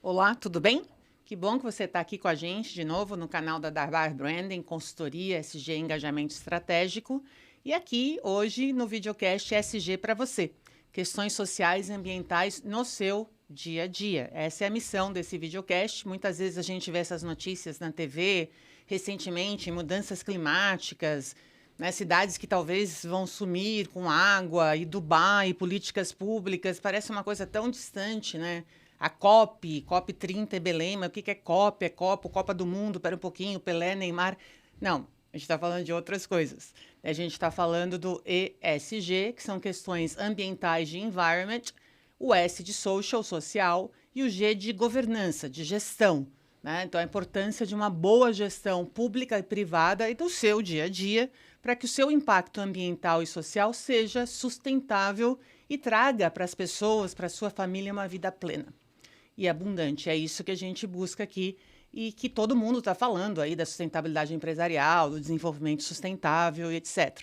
Olá, tudo bem? Que bom que você está aqui com a gente de novo no canal da Darbar Branding, consultoria SG Engajamento Estratégico. E aqui, hoje, no videocast SG para você. Questões sociais e ambientais no seu dia a dia. Essa é a missão desse videocast. Muitas vezes a gente vê essas notícias na TV, recentemente, mudanças climáticas, né, cidades que talvez vão sumir com água, e Dubai, políticas públicas. Parece uma coisa tão distante, né? A COP 30 é Belém, mas o que é COP? É Copa do Mundo, pera um pouquinho, Pelé, Neymar. Não, a gente está falando de outras coisas. A gente está falando do ESG, que são questões ambientais de environment, o S de social, e o G de governança, de gestão. Né? Então, a importância de uma boa gestão pública e privada e do seu dia a dia, para que o seu impacto ambiental e social seja sustentável e traga para as pessoas, para a sua família, uma vida plena e abundante. É isso que a gente busca aqui e que todo mundo está falando aí da sustentabilidade empresarial, do desenvolvimento sustentável e etc.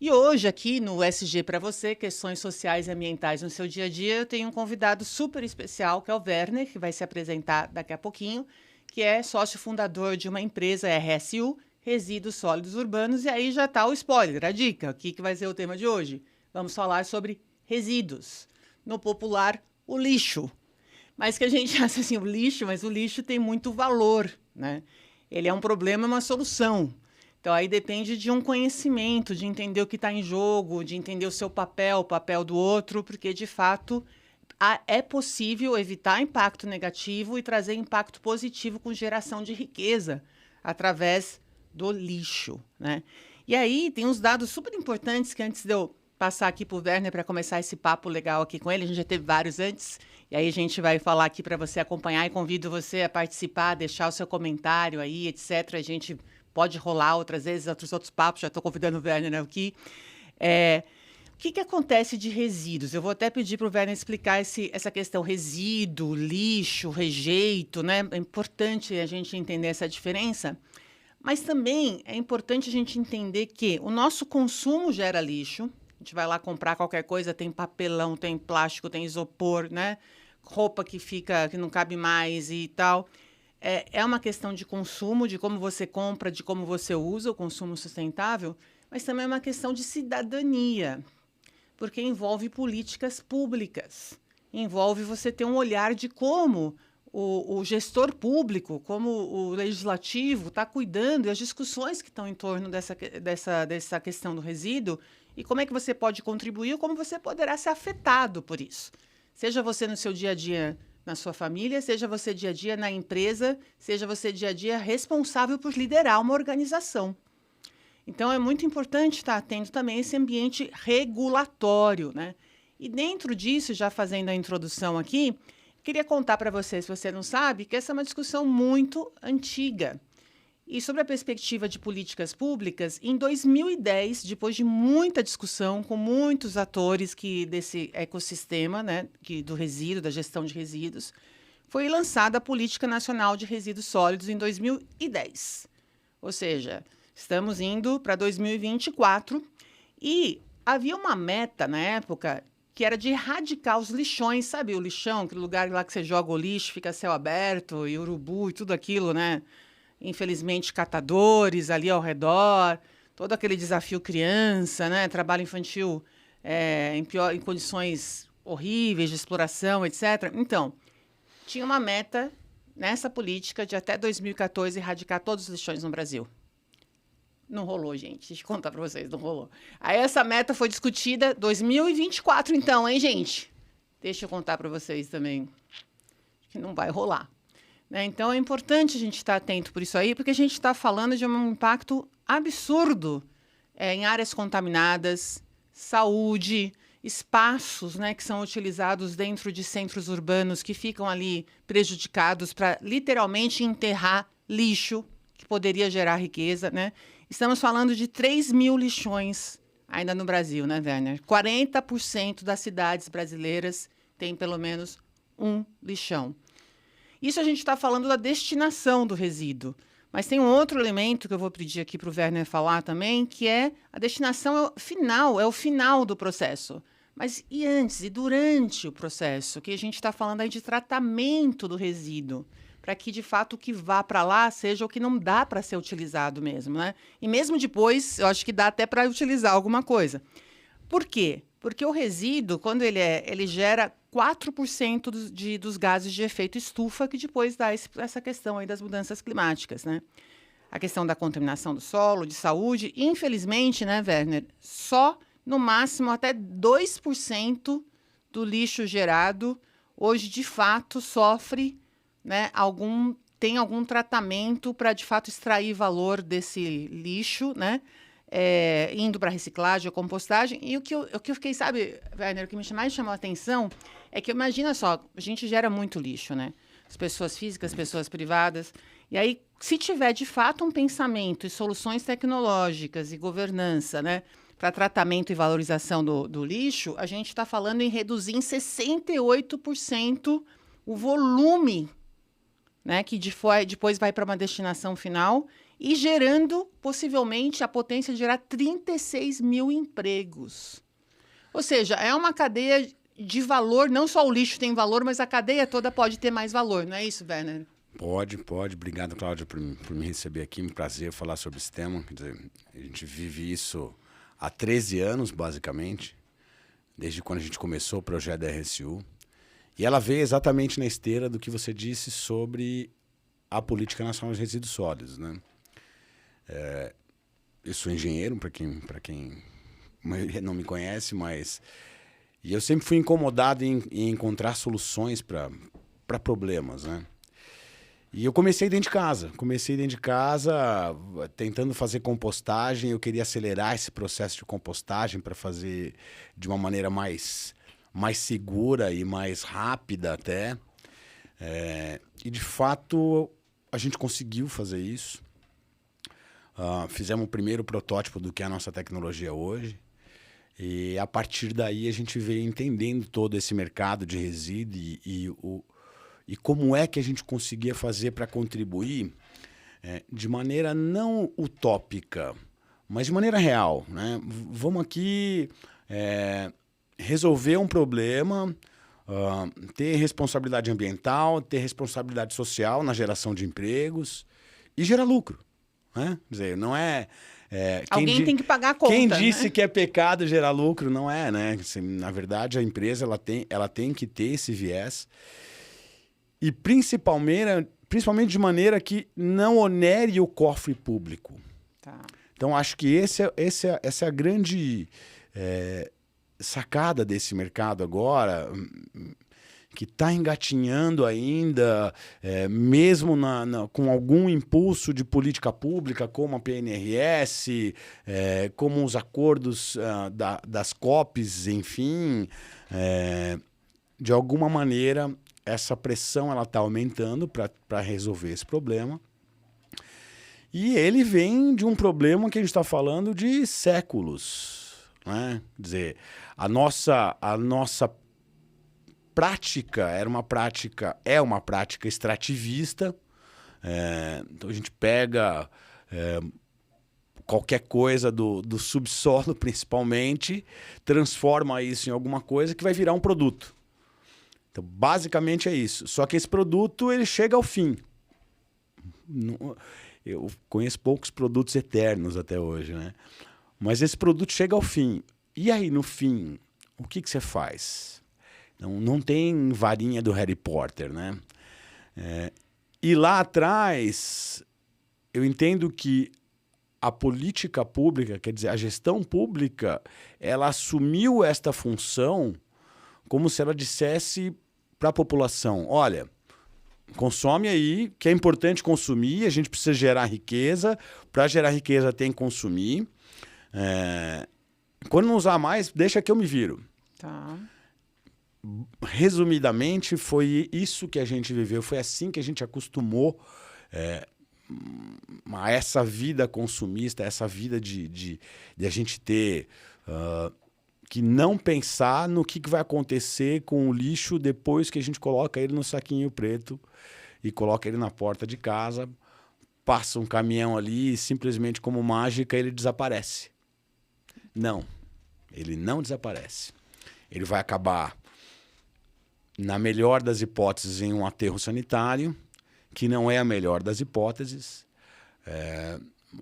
E hoje aqui no SG para você, questões sociais e ambientais no seu dia a dia, eu tenho um convidado super especial, que é o Werner, que vai se apresentar daqui a pouquinho, que é sócio fundador de uma empresa RSU, Resíduos Sólidos Urbanos, e aí já está o spoiler, a dica, o que vai ser o tema de hoje. Vamos falar sobre resíduos, no popular, o lixo. Mas que a gente acha assim, mas o lixo tem muito valor, né? Ele é um problema, uma solução. Então, aí depende de um conhecimento, de entender o que está em jogo, de entender o seu papel, o papel do outro, porque, de fato, é possível evitar impacto negativo e trazer impacto positivo com geração de riqueza através do lixo, né? E aí, tem uns dados super importantes que antes de eu passar aqui para o Werner para começar esse papo legal aqui com ele, a gente já teve vários antes, e aí a gente vai falar aqui para você acompanhar e convido você a participar, deixar o seu comentário aí, etc. A gente pode rolar outras vezes, outros papos, já estou convidando o Werner aqui. O que acontece de resíduos? Eu vou até pedir para o Werner explicar essa questão resíduo, lixo, rejeito, né? É importante a gente entender essa diferença, mas também é importante a gente entender que o nosso consumo gera lixo. A gente vai lá comprar qualquer coisa, tem papelão, tem plástico, tem isopor, né? Roupa que não cabe mais e tal. É uma questão de consumo, de como você compra, de como você usa o consumo sustentável, mas também é uma questão de cidadania, porque envolve políticas públicas, envolve você ter um olhar de como o gestor público, como o legislativo está cuidando e as discussões que estão em torno dessa questão do resíduo e como é que você pode contribuir ou como você poderá ser afetado por isso. Seja você no seu dia a dia na sua família, seja você dia a dia na empresa, seja você dia a dia responsável por liderar uma organização. Então, é muito importante estar atento também a esse ambiente regulatório, né? E dentro disso, já fazendo a introdução aqui, queria contar para você, se você não sabe, que essa é uma discussão muito antiga. E sobre a perspectiva de políticas públicas, em 2010, depois de muita discussão com muitos atores desse ecossistema, né, do resíduo, da gestão de resíduos, foi lançada a Política Nacional de Resíduos Sólidos em 2010. Ou seja, estamos indo para 2024 e havia uma meta na época que era de erradicar os lixões, sabe o lixão, aquele lugar lá que você joga o lixo, fica céu aberto e urubu e tudo aquilo, né? Infelizmente, catadores ali ao redor, todo aquele desafio criança, né? Trabalho infantil em condições horríveis de exploração, etc. Então, tinha uma meta nessa política de até 2014 erradicar todos os lixões no Brasil. Não rolou, gente. Deixa eu contar para vocês, não rolou. Aí essa meta foi discutida 2024, então, hein, gente? Deixa eu contar para vocês também que não vai rolar. Né? Então, é importante a gente estar atento por isso aí, porque a gente está falando de um impacto absurdo em áreas contaminadas, saúde, espaços, né, que são utilizados dentro de centros urbanos que ficam ali prejudicados para literalmente enterrar lixo que poderia gerar riqueza, né? Estamos falando de 3 mil lixões ainda no Brasil, né, Werner? 40% das cidades brasileiras têm pelo menos um lixão. Isso a gente está falando da destinação do resíduo. Mas tem um outro elemento que eu vou pedir aqui para o Werner falar também, que é a destinação final, é o final do processo. Mas e antes e durante o processo? Que a gente está falando aí de tratamento do resíduo, para que de fato o que vá para lá seja o que não dá para ser utilizado mesmo, né? E mesmo depois, eu acho que dá até para utilizar alguma coisa. Por quê? Porque o resíduo, quando ele gera 4% dos gases de efeito estufa, que depois dá essa questão aí das mudanças climáticas, né? A questão da contaminação do solo, de saúde. Infelizmente, né, Werner, só no máximo até 2% do lixo gerado hoje, de fato, sofre, né, tem algum tratamento para, de fato, extrair valor desse lixo, né? Indo para reciclagem ou compostagem. E o que eu fiquei, sabe, Werner, o que mais chamou a atenção é que, imagina só, a gente gera muito lixo, né? As pessoas físicas, as pessoas privadas. E aí, se tiver, de fato, um pensamento e soluções tecnológicas e governança, né, para tratamento e valorização do lixo, a gente está falando em reduzir em 68% o volume, né, que depois vai para uma destinação final e gerando, possivelmente, a potência de gerar 36 mil empregos. Ou seja, é uma cadeia de valor, não só o lixo tem valor, mas a cadeia toda pode ter mais valor, não é isso, Werner? Pode. Obrigado, Cláudia, por me receber aqui. Um prazer falar sobre esse tema. Quer dizer, a gente vive isso há 13 anos, basicamente, desde quando a gente começou o projeto da RSU. E ela veio exatamente na esteira do que você disse sobre a Política Nacional de Resíduos Sólidos, né? Eu sou engenheiro, para quem não me conhece, mas... E eu sempre fui incomodado em encontrar soluções para problemas, né? E eu comecei dentro de casa, tentando fazer compostagem. Eu queria acelerar esse processo de compostagem para fazer de uma maneira mais segura e mais rápida até. E, de fato, a gente conseguiu fazer isso. Fizemos o primeiro protótipo do que é a nossa tecnologia hoje. E, a partir daí, a gente veio entendendo todo esse mercado de resíduo e como é que a gente conseguia fazer para contribuir de maneira não utópica, mas de maneira real, né? Vamos aqui resolver um problema, ter responsabilidade ambiental, ter responsabilidade social na geração de empregos e gerar lucro, né? Quer dizer, não é... Alguém tem que pagar a conta, quem disse, né? que é pecado gerar lucro, não é, né? Assim, na verdade, a empresa ela tem que ter esse viés. E principalmente de maneira que não onere o cofre público. Tá. Então, acho que essa é a grande sacada desse mercado agora, que está engatinhando ainda, mesmo com algum impulso de política pública, como a PNRS, como os acordos das COPs, enfim. De alguma maneira, essa pressão ela está aumentando para resolver esse problema. E ele vem de um problema que a gente está falando de séculos, né? Quer dizer, a nossa prática é uma prática extrativista. Então a gente pega qualquer coisa do subsolo, principalmente, transforma isso em alguma coisa que vai virar um produto. Então, basicamente é isso. Só que esse produto ele chega ao fim. Eu conheço poucos produtos eternos até hoje, né? Mas esse produto chega ao fim. E aí, no fim, o que você faz? Não tem varinha do Harry Potter, né? E lá atrás, eu entendo que a política pública, quer dizer, a gestão pública, ela assumiu esta função como se ela dissesse para a população: olha, consome aí, que é importante consumir, a gente precisa gerar riqueza, para gerar riqueza tem que consumir. Quando não usar mais, deixa que eu me viro. Tá. Resumidamente, foi isso que a gente viveu, foi assim que a gente acostumou a essa vida consumista, essa vida de a gente ter... que não pensar no que vai acontecer com o lixo depois que a gente coloca ele no saquinho preto e coloca ele na porta de casa, passa um caminhão ali e simplesmente como mágica ele desaparece. Não, ele não desaparece. Ele vai acabar, na melhor das hipóteses, em um aterro sanitário, que não é a melhor das hipóteses.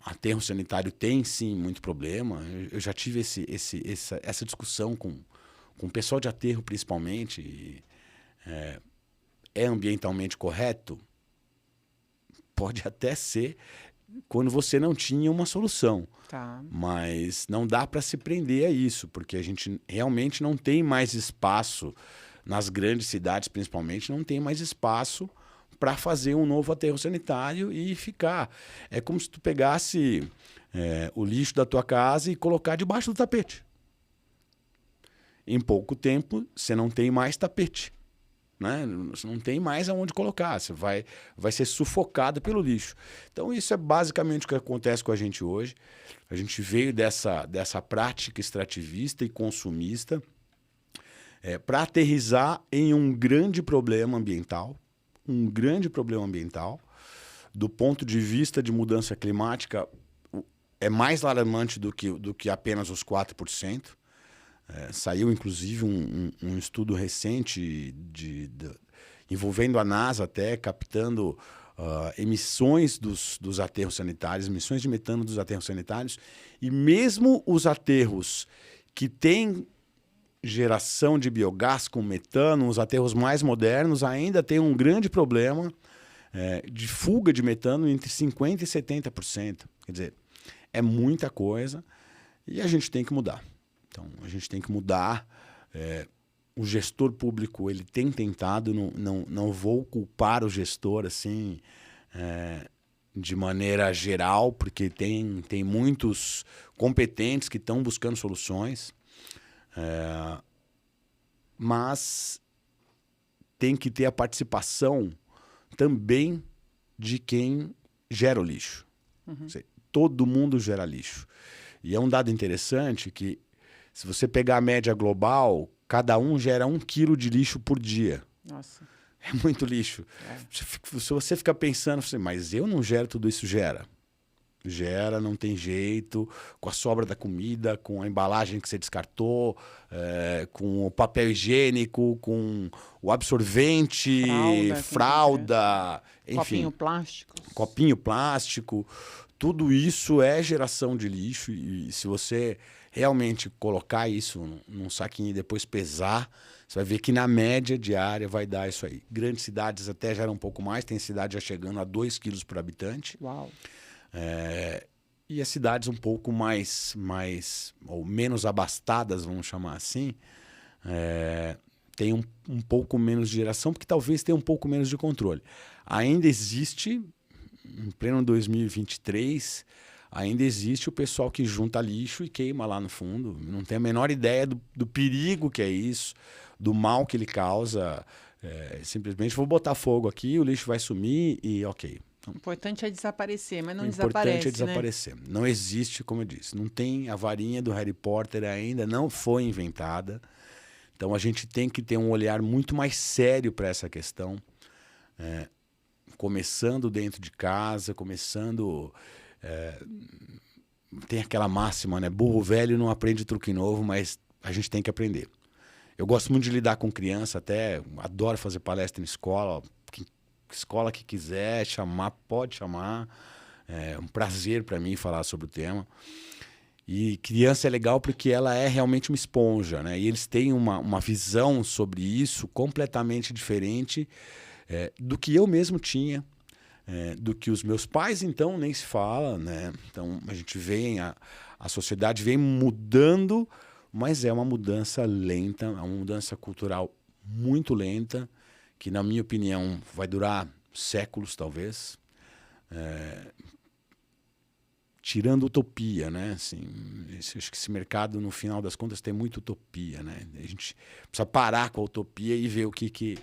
Aterro sanitário tem, sim, muito problema. Eu já tive essa discussão com o pessoal de aterro, principalmente. É ambientalmente correto? Pode até ser quando você não tinha uma solução. Tá. Mas não dá para se prender a isso, porque a gente realmente não tem mais espaço, nas grandes cidades principalmente, não tem mais espaço para fazer um novo aterro sanitário e ficar. É como se tu pegasse o lixo da tua casa e colocar debaixo do tapete. Em pouco tempo, você não tem mais tapete. Né? Você não tem mais aonde colocar. Você vai ser sufocado pelo lixo. Então, isso é basicamente o que acontece com a gente hoje. A gente veio dessa prática extrativista e consumista para aterrissar em um grande problema ambiental. Um grande problema ambiental. Do ponto de vista de mudança climática, é mais alarmante do que apenas os 4%. Saiu, inclusive, um estudo recente envolvendo a NASA até, captando emissões dos aterros sanitários, emissões de metano dos aterros sanitários. E mesmo os aterros que têm geração de biogás com metano, os aterros mais modernos, ainda têm um grande problema de fuga de metano entre 50% e 70%. Quer dizer, é muita coisa e a gente tem que mudar. Então, a gente tem que mudar. O gestor público ele tem tentado, não vou culpar o gestor assim, de maneira geral, porque tem muitos competentes que estão buscando soluções, mas tem que ter a participação também de quem gera o lixo. Uhum. Todo mundo gera lixo. E é um dado interessante que, se você pegar a média global, cada um gera 1 quilo de lixo por dia. Nossa. É muito lixo. Se você ficar pensando, mas eu não gero tudo isso, gera. Gera, não tem jeito, com a sobra da comida, com a embalagem que você descartou, com o papel higiênico, com o absorvente, fralda, enfim. Copinho plástico. Tudo isso é geração de lixo e se você realmente colocar isso num saquinho e depois pesar, você vai ver que na média diária vai dar isso aí. Grandes cidades até geram um pouco mais, tem cidade já chegando a 2 quilos por habitante. Uau! E as cidades um pouco mais ou menos abastadas, vamos chamar assim, tem um pouco menos de geração, porque talvez tenha um pouco menos de controle. Ainda existe, em pleno 2023, ainda existe o pessoal que junta lixo e queima lá no fundo. Não tem a menor ideia do perigo que é isso, do mal que ele causa. Simplesmente vou botar fogo aqui, o lixo vai sumir e ok. O importante é desaparecer, mas não desaparece. O importante é desaparecer. Né? Não existe, como eu disse, não tem a varinha do Harry Potter ainda, não foi inventada. Então a gente tem que ter um olhar muito mais sério para essa questão. Começando dentro de casa, tem aquela máxima, né? Burro velho não aprende truque novo, mas a gente tem que aprender. Eu gosto muito de lidar com criança, até adoro fazer palestra em escola. Escola que quiser chamar, pode chamar. É um prazer para mim falar sobre o tema. E criança é legal porque ela é realmente uma esponja, né? E eles têm uma visão sobre isso completamente diferente do que eu mesmo tinha. Do que os meus pais, então, nem se fala, né? Então, a gente vem, a sociedade vem mudando, mas é uma mudança lenta, é uma mudança cultural muito lenta, que, na minha opinião, vai durar séculos, talvez. Tirando utopia, né? Assim, acho que esse mercado, no final das contas, tem muita utopia, né? A gente precisa parar com a utopia e ver o que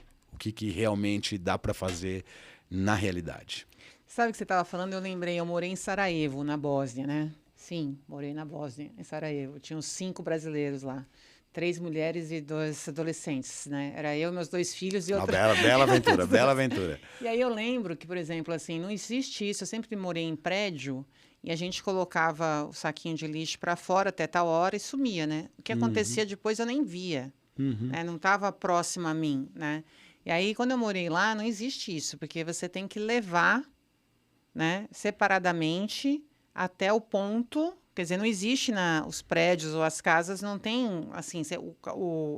realmente dá para fazer na realidade. Sabe o que você estava falando? Eu lembrei, eu morei em Sarajevo, na Bósnia, né? Sim, morei na Bósnia, em Sarajevo. Tinha uns 5 brasileiros lá. 3 mulheres e 2 adolescentes, né? Era eu, meus 2 filhos e outra... Bela aventura, bela aventura. E aí eu lembro que, por exemplo, assim, não existe isso. Eu sempre morei em prédio e a gente colocava o saquinho de lixo para fora até tal hora e sumia, né? O que acontecia depois eu nem via. né? Não estava próximo a mim, né? E aí, quando eu morei lá, não existe isso, porque você tem que levar, né, separadamente até o ponto. Quer dizer, não existe os prédios ou as casas, não tem, assim,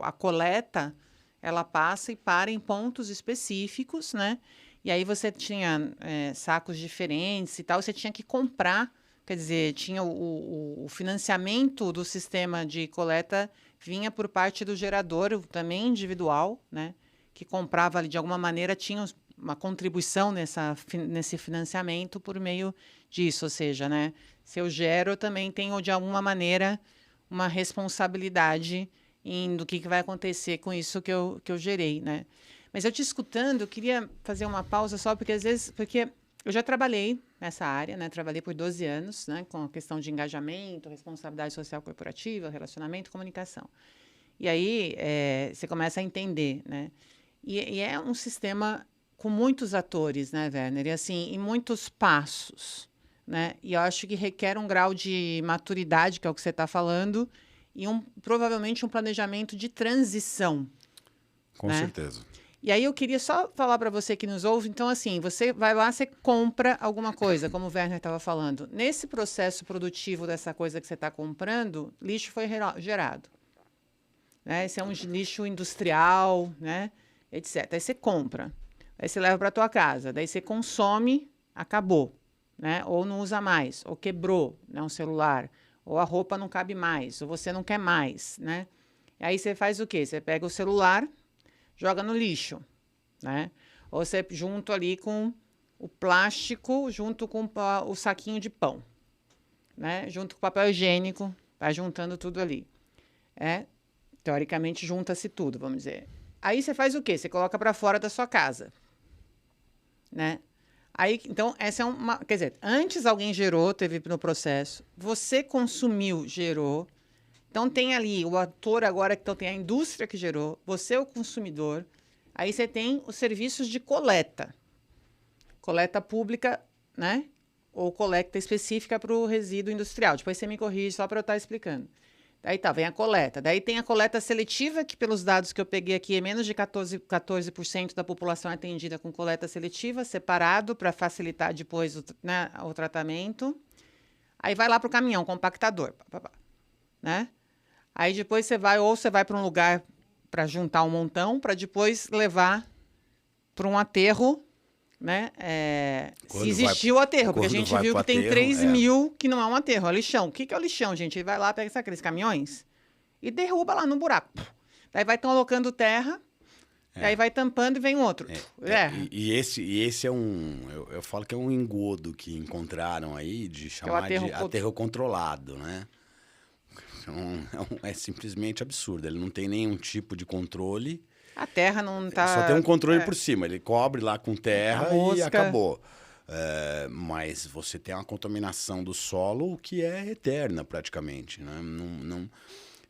a coleta, ela passa e para em pontos específicos, né? E aí você tinha sacos diferentes e tal, você tinha que comprar, quer dizer, tinha o financiamento do sistema de coleta vinha por parte do gerador, também individual, né? Que comprava ali de alguma maneira, tinha uma contribuição nesse financiamento por meio disso, ou seja, né? Se eu gero, eu também tenho, de alguma maneira, uma responsabilidade do que vai acontecer com isso que eu gerei, né? Mas eu te escutando, eu queria fazer uma pausa só, porque às vezes, porque eu já trabalhei nessa área, né? Trabalhei por 12 anos, né? Com a questão de engajamento, responsabilidade social corporativa, relacionamento e comunicação. E aí, você começa a entender, né? E é um sistema com muitos atores, né, Werner? E assim, em muitos passos, né? E eu acho que requer um grau de maturidade, que é o que você está falando, e provavelmente um planejamento de transição. Com né? certeza. E aí eu queria só falar para você que nos ouve, então assim, você vai lá, você compra alguma coisa, como o Werner estava falando. Nesse processo produtivo dessa coisa que você está comprando, lixo foi gerado. Né? Esse é um lixo industrial, né? Etc. Aí você compra, aí você leva para tua casa, daí você consome, acabou, né? Ou não usa mais, ou quebrou, né, um celular, ou a roupa não cabe mais, ou você não quer mais, né? E aí você faz o quê? Você pega o celular, joga no lixo, né? Ou você junto ali com o plástico, junto com o saquinho de pão, né? Junto com o papel higiênico, vai juntando tudo ali. Teoricamente, junta-se tudo, vamos dizer. Aí você faz o quê? Você coloca para fora da sua casa, né? Aí, então, essa é uma... Quer dizer, antes alguém gerou, teve no processo, você consumiu, gerou. Então, tem ali o ator agora, então tem a indústria que gerou, você é o consumidor. Aí você tem os serviços de coleta. Coleta pública, né? Ou coleta específica para o resíduo industrial. Depois você me corrige só para eu estar explicando. Daí vem a coleta. Daí tem a coleta seletiva, que pelos dados que eu peguei aqui, é menos de 14% da população é atendida com coleta seletiva, separado, para facilitar depois o tratamento. Aí vai lá para o caminhão, compactador, né? Aí depois você vai para um lugar para juntar um montão, para depois levar para um aterro, né? Se existir o aterro, porque a gente viu que tem 3 mil que não é um aterro, é lixão. O que é o lixão, gente? Ele vai lá, pega aqueles caminhões e derruba lá no buraco. Daí vai colocando terra, daí vai tampando e vem outro. E esse é eu falo que é um engodo que encontraram aí de chamar de aterro controlado, né? Então, é simplesmente absurdo. Ele não tem nenhum tipo de controle. A terra não está... Só tem um controle por cima. Ele cobre lá com terra e acabou. Mas você tem uma contaminação do solo que é eterna praticamente. Né?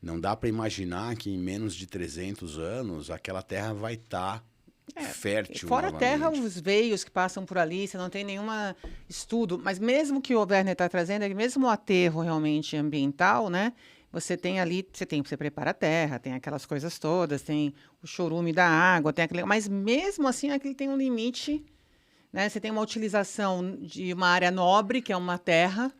Não dá para imaginar que em menos de 300 anos aquela terra vai estar fértil fora novamente. a terra, os veios que passam por ali, você não tem nenhum estudo. Mas mesmo que o Werner está trazendo, mesmo o aterro realmente ambiental, né? Você tem ali, você prepara a terra, tem aquelas coisas todas, tem o chorume da água, tem aquele, mas mesmo assim aquele tem um limite, né? Você tem uma utilização de uma área nobre, que é uma terra,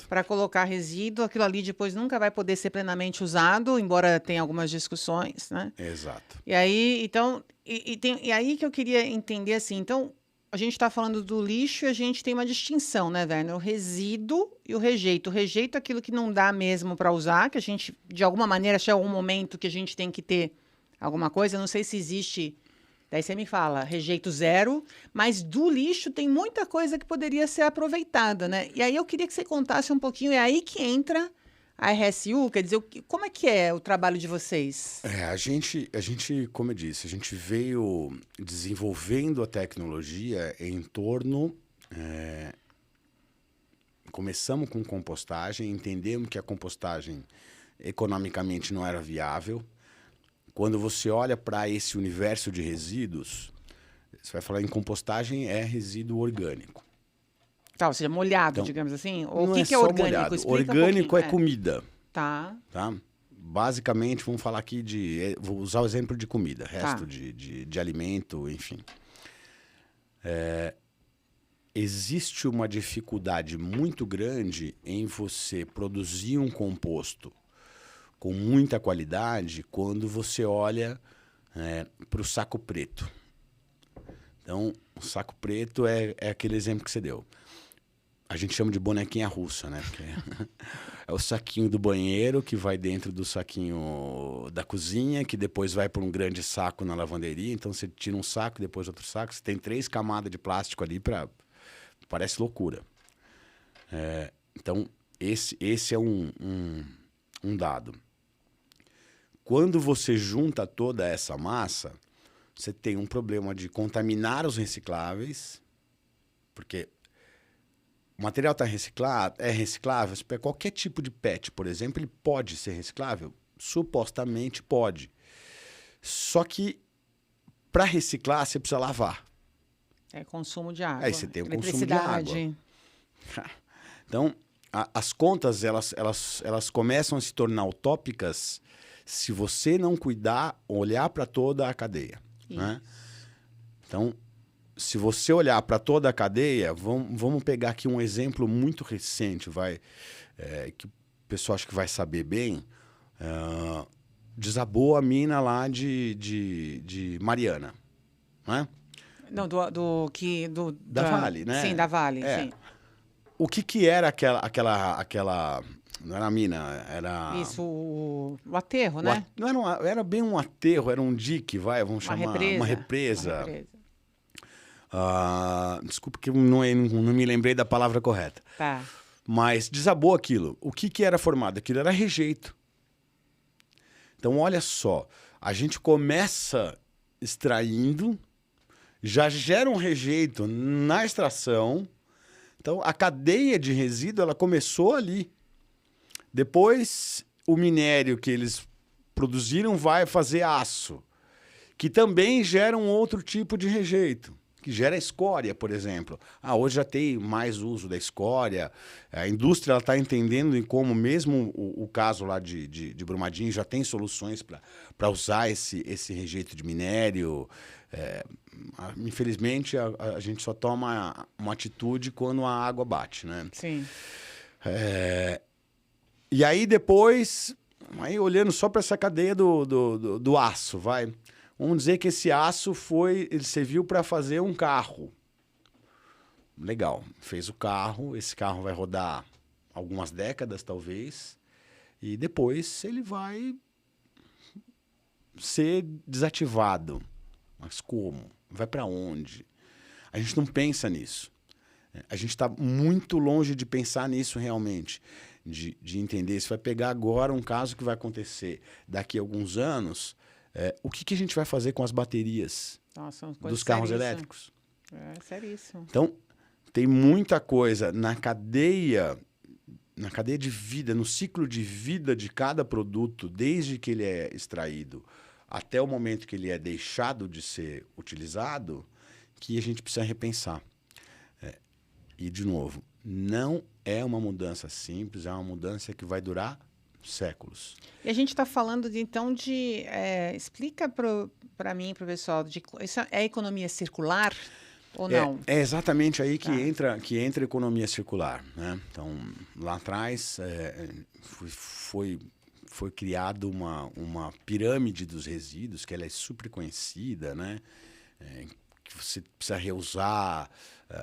para colocar resíduo, aquilo ali depois nunca vai poder ser plenamente usado, embora tenha algumas discussões, né? Exato. E aí, então, e aí que eu queria entender assim, então, a gente está falando do lixo e a gente tem uma distinção, né, Werner? O resíduo e o rejeito. O rejeito é aquilo que não dá mesmo para usar, que a gente, de alguma maneira, chega algum momento que a gente tem que ter alguma coisa. Eu não sei se existe... Daí você me fala, rejeito zero, mas do lixo tem muita coisa que poderia ser aproveitada, né? E aí eu queria que você contasse um pouquinho, é aí que entra a RSU, quer dizer, como é que é o trabalho de vocês? A gente, como eu disse, a gente veio desenvolvendo a tecnologia em torno... Começamos com compostagem, entendemos que a compostagem economicamente não era viável. Quando você olha para esse universo de resíduos, você vai falar em compostagem, é resíduo orgânico. Tá, ou seja, molhado, então, digamos assim? Ou o que é orgânico? Orgânico é comida. Tá. basicamente, vamos falar aqui vou usar o exemplo de comida, resto Tá. de alimento, enfim. Existe uma dificuldade muito grande em você produzir um composto com muita qualidade quando você olha para o saco preto. Então, o saco preto é aquele exemplo que você deu. A gente chama de bonequinha russa, né? Porque é o saquinho do banheiro que vai dentro do saquinho da cozinha, que depois vai para um grande saco na lavanderia. Então, você tira um saco, depois outro saco. Você tem 3 camadas de plástico ali parece loucura. Então, esse é um dado. Quando você junta toda essa massa, você tem um problema de contaminar os recicláveis, porque o material é reciclável. Se pegar qualquer tipo de PET, por exemplo, ele pode ser reciclável? Supostamente pode. Só que, para reciclar, você precisa lavar. É consumo de água. Aí você tem o consumo de água. Então, as contas, elas começam a se tornar utópicas se você não cuidar, olhar para toda a cadeia. Né? Então, se você olhar para toda a cadeia, vamos pegar aqui um exemplo muito recente, que o pessoal acho que vai saber bem. Desabou a mina lá de Mariana. Né? Não, da Vale, né? Sim, da Vale, sim. O que era aquela... Não era mina, era... Isso, o aterro, né? Não era bem um aterro, era um dique, vamos chamar... Uma represa. Desculpa que eu não me lembrei da palavra correta. Tá. Mas desabou aquilo. O que era formado? Aquilo era rejeito. Então, olha só. A gente começa extraindo, já gera um rejeito na extração. Então, a cadeia de resíduo, ela começou ali. Depois, o minério que eles produziram vai fazer aço, que também gera um outro tipo de rejeito, que gera escória, por exemplo. Hoje já tem mais uso da escória. A indústria está entendendo em como, mesmo o caso lá de Brumadinho, já tem soluções para usar esse rejeito de minério. Infelizmente, a gente só toma uma atitude quando a água bate, né? Sim. E aí depois, olhando só para essa cadeia do aço, vamos dizer que esse aço ele serviu para fazer um carro. Legal, fez o carro, esse carro vai rodar algumas décadas talvez, e depois ele vai ser desativado. Mas como? Vai para onde? A gente não pensa nisso. A gente está muito longe de pensar nisso realmente. De entender, se vai pegar agora um caso que vai acontecer daqui a alguns anos, o que a gente vai fazer com as baterias dos carros elétricos? É seríssimo. Então, tem muita coisa na cadeia de vida, no ciclo de vida de cada produto, desde que ele é extraído até o momento que ele é deixado de ser utilizado, que a gente precisa repensar. E, de novo, não é uma mudança simples, é uma mudança que vai durar séculos. E a gente está falando, explica para mim, para o pessoal, isso é economia circular ou não? É exatamente aí que entra a economia circular. Né? Então, lá atrás foi criada uma pirâmide dos resíduos, que ela é super conhecida, né? Que você precisa reusar,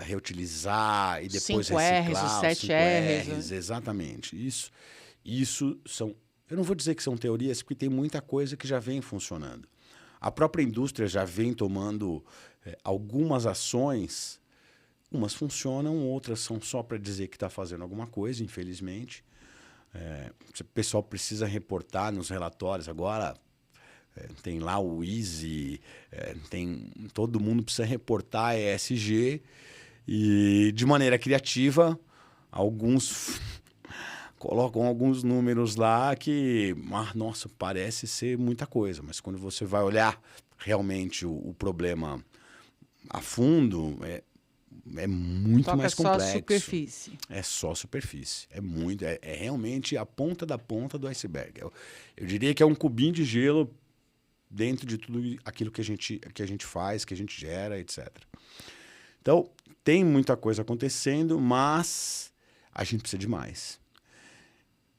reutilizar e depois 5 reciclar. R's, os 7 R's, exatamente. Isso são... Eu não vou dizer que são teorias, porque tem muita coisa que já vem funcionando. A própria indústria já vem tomando algumas ações. Umas funcionam, outras são só para dizer que está fazendo alguma coisa, infelizmente. O pessoal precisa reportar nos relatórios agora... tem lá o Easy, todo mundo precisa reportar ESG e, de maneira criativa, alguns colocam alguns números lá que, nossa, parece ser muita coisa, mas quando você vai olhar realmente o problema a fundo, é muito Toca mais só complexo. a superfície. É só superfície. É realmente a ponta do iceberg. Eu diria que é um cubinho de gelo dentro de tudo aquilo que a gente faz, que a gente gera, etc. Então, tem muita coisa acontecendo, mas a gente precisa de mais.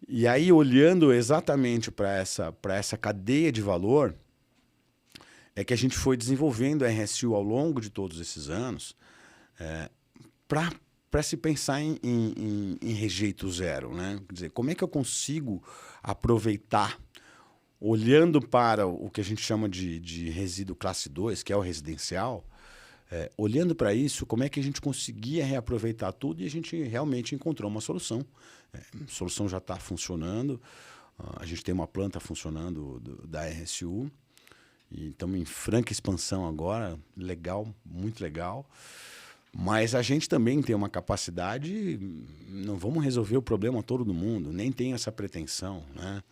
E aí, olhando exatamente para essa cadeia de valor, é que a gente foi desenvolvendo a RSU ao longo de todos esses anos para se pensar em rejeito zero, né? Quer dizer, como é que eu consigo aproveitar, olhando para o que a gente chama de resíduo classe 2, que é o residencial, olhando para isso, como é que a gente conseguia reaproveitar tudo, e a gente realmente encontrou uma solução. A solução já está funcionando, a gente tem uma planta funcionando da RSU, e estamos em franca expansão agora, legal, muito legal. Mas a gente também tem uma capacidade, não vamos resolver o problema todo do mundo, nem tem essa pretensão, né?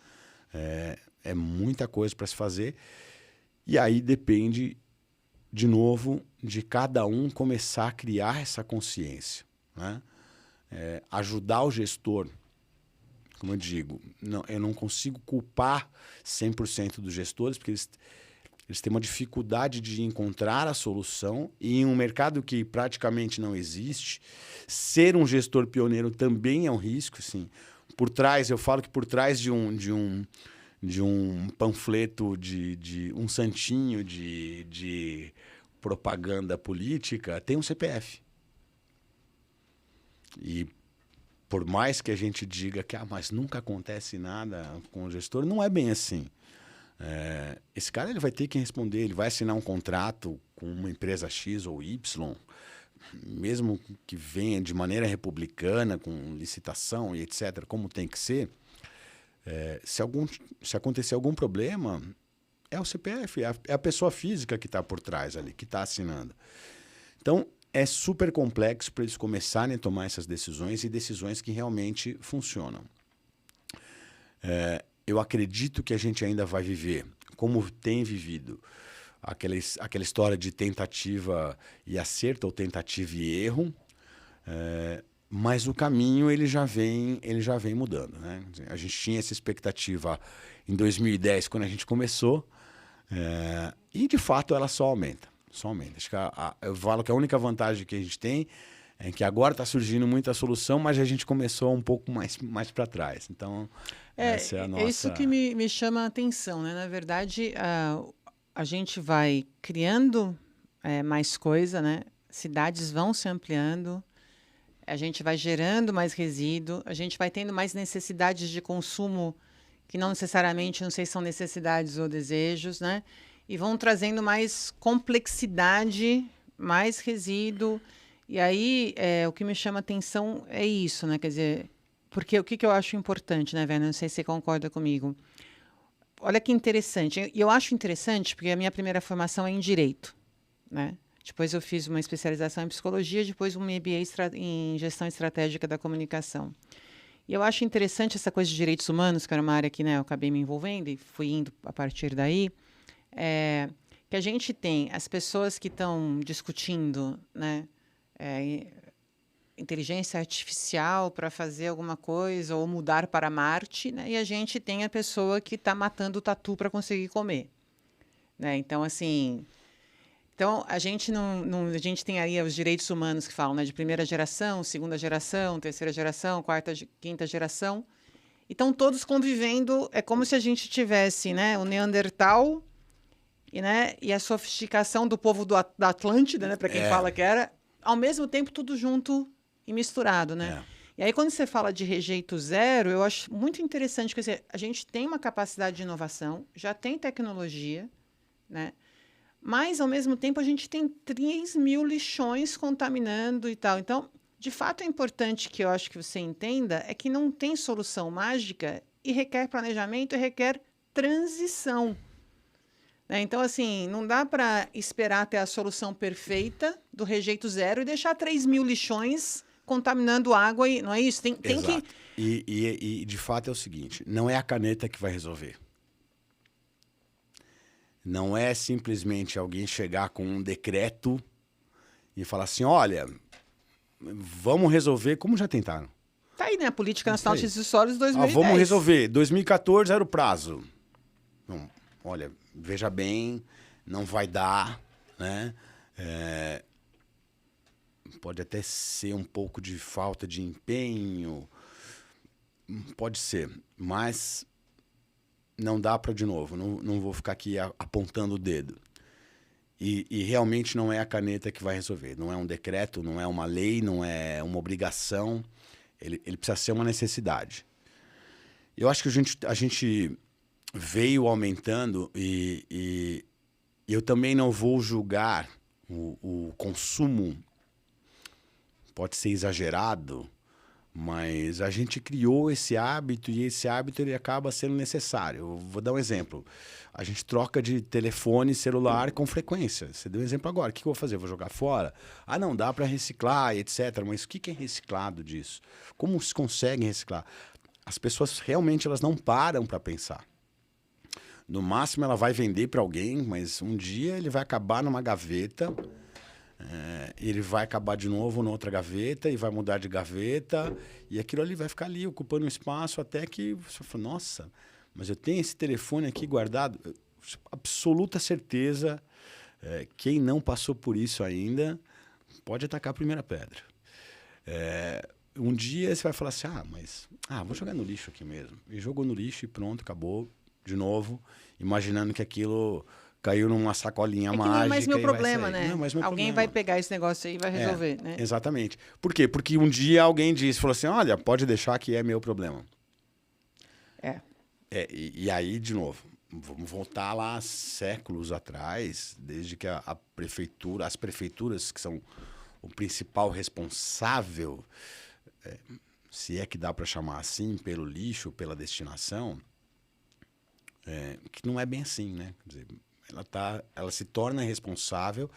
É muita coisa para se fazer. E aí depende, de novo, de cada um começar a criar essa consciência, né? Ajudar o gestor, como eu digo, eu não consigo culpar 100% dos gestores, porque eles têm uma dificuldade de encontrar a solução, e em um mercado que praticamente não existe, ser um gestor pioneiro também é um risco. Assim. Eu falo que por trás de um panfleto, de um santinho de propaganda política, tem um CPF. E por mais que a gente diga que mas nunca acontece nada com o gestor, não é bem assim. Esse cara ele vai ter que responder, ele vai assinar um contrato com uma empresa X ou Y, mesmo que venha de maneira republicana, com licitação e etc., como tem que ser. Se acontecer algum problema, é o CPF, é a pessoa física que está por trás ali, que está assinando. Então, é super complexo para eles começarem a tomar essas decisões, e decisões que realmente funcionam. Eu acredito que a gente ainda vai viver, como tem vivido, aquela história de tentativa e acerto, ou tentativa e erro, mas o caminho ele já vem mudando, né? A gente tinha essa expectativa em 2010, quando a gente começou, e de fato ela só aumenta. Acho que eu falo que a única vantagem que a gente tem é que agora está surgindo muita solução, mas a gente começou um pouco mais para trás. Então, essa é a nossa... É isso que me chama a atenção, né? Na verdade, a gente vai criando mais coisa, né? Cidades vão se ampliando, a gente vai gerando mais resíduo, a gente vai tendo mais necessidades de consumo que não necessariamente, não sei se são necessidades ou desejos, né? E vão trazendo mais complexidade, mais resíduo. E aí, o que me chama atenção é isso, né? Quer dizer, porque o que eu acho importante, né, Vera? Não sei se você concorda comigo. Olha que interessante. E eu acho interessante porque a minha primeira formação é em Direito, né? Depois eu fiz uma especialização em Psicologia, depois um MBA em Gestão Estratégica da Comunicação. E eu acho interessante essa coisa de direitos humanos, que era uma área que, né, eu acabei me envolvendo e fui indo a partir daí, que a gente tem as pessoas que estão discutindo, né, inteligência artificial para fazer alguma coisa ou mudar para Marte, né, e a gente tem a pessoa que está matando o tatu para conseguir comer, né? Então, assim, a gente a gente tem aí os direitos humanos que falam, né, de primeira geração, segunda geração, terceira geração, quarta, quinta geração. E estão todos convivendo, é como se a gente tivesse, né, o Neandertal e a sofisticação do povo da Atlântida, né, para quem fala que era, ao mesmo tempo tudo junto e misturado, né? E aí quando você fala de rejeito zero, eu acho muito interessante, quer dizer, a gente tem uma capacidade de inovação, já tem tecnologia, né? Mas, ao mesmo tempo, a gente tem 3.000 lixões contaminando e tal. Então, de fato, é importante que eu acho que você entenda é que não tem solução mágica e requer planejamento e requer transição. Né? Então, assim, não dá para esperar ter a solução perfeita do rejeito zero e deixar 3.000 lixões contaminando água. Não é isso? Tem que... E, de fato, é o seguinte, não é a caneta que vai resolver. Não é simplesmente alguém chegar com um decreto e falar assim, olha, vamos resolver como já tentaram. Tá aí, né? A Política Nacional de Acessórios 2010. Vamos resolver. 2014 era o prazo. Não, olha, veja bem, não vai dar, né? Pode até ser um pouco de falta de empenho, pode ser, mas não dá para, de novo, não vou ficar aqui apontando o dedo. E realmente não é a caneta que vai resolver. Não é um decreto, não é uma lei, não é uma obrigação. Ele precisa ser uma necessidade. Eu acho que a gente veio aumentando e eu também não vou julgar o consumo. Pode ser exagerado, mas a gente criou esse hábito e esse hábito ele acaba sendo necessário. Eu vou dar um exemplo. A gente troca de telefone celular com frequência. Você deu um exemplo agora. O que eu vou fazer? Vou jogar fora? Ah, não, dá para reciclar, etc. Mas o que é reciclado disso? Como se consegue reciclar? As pessoas realmente elas não param para pensar. No máximo ela vai vender para alguém, mas um dia ele vai acabar numa gaveta, ele vai acabar de novo na outra gaveta e vai mudar de gaveta e aquilo ali vai ficar ali ocupando um espaço até que você fala, nossa, mas eu tenho esse telefone aqui guardado. Absoluta certeza, quem não passou por isso ainda pode atacar a primeira pedra. Um dia você vai falar assim, vou jogar no lixo aqui mesmo. E jogou no lixo e pronto, acabou de novo, imaginando que aquilo caiu numa sacolinha mágica. Não é mais meu problema, né? Não é mais meu alguém problema. Vai pegar esse negócio aí e vai resolver, né? Exatamente. Por quê? Porque um dia alguém falou assim, olha, pode deixar que é meu problema. E aí, de novo, vamos voltar lá séculos atrás, desde que as prefeituras, que são o principal responsável, se é que dá para chamar assim, pelo lixo, pela destinação, que não é bem assim, né? Quer dizer, ela se torna responsável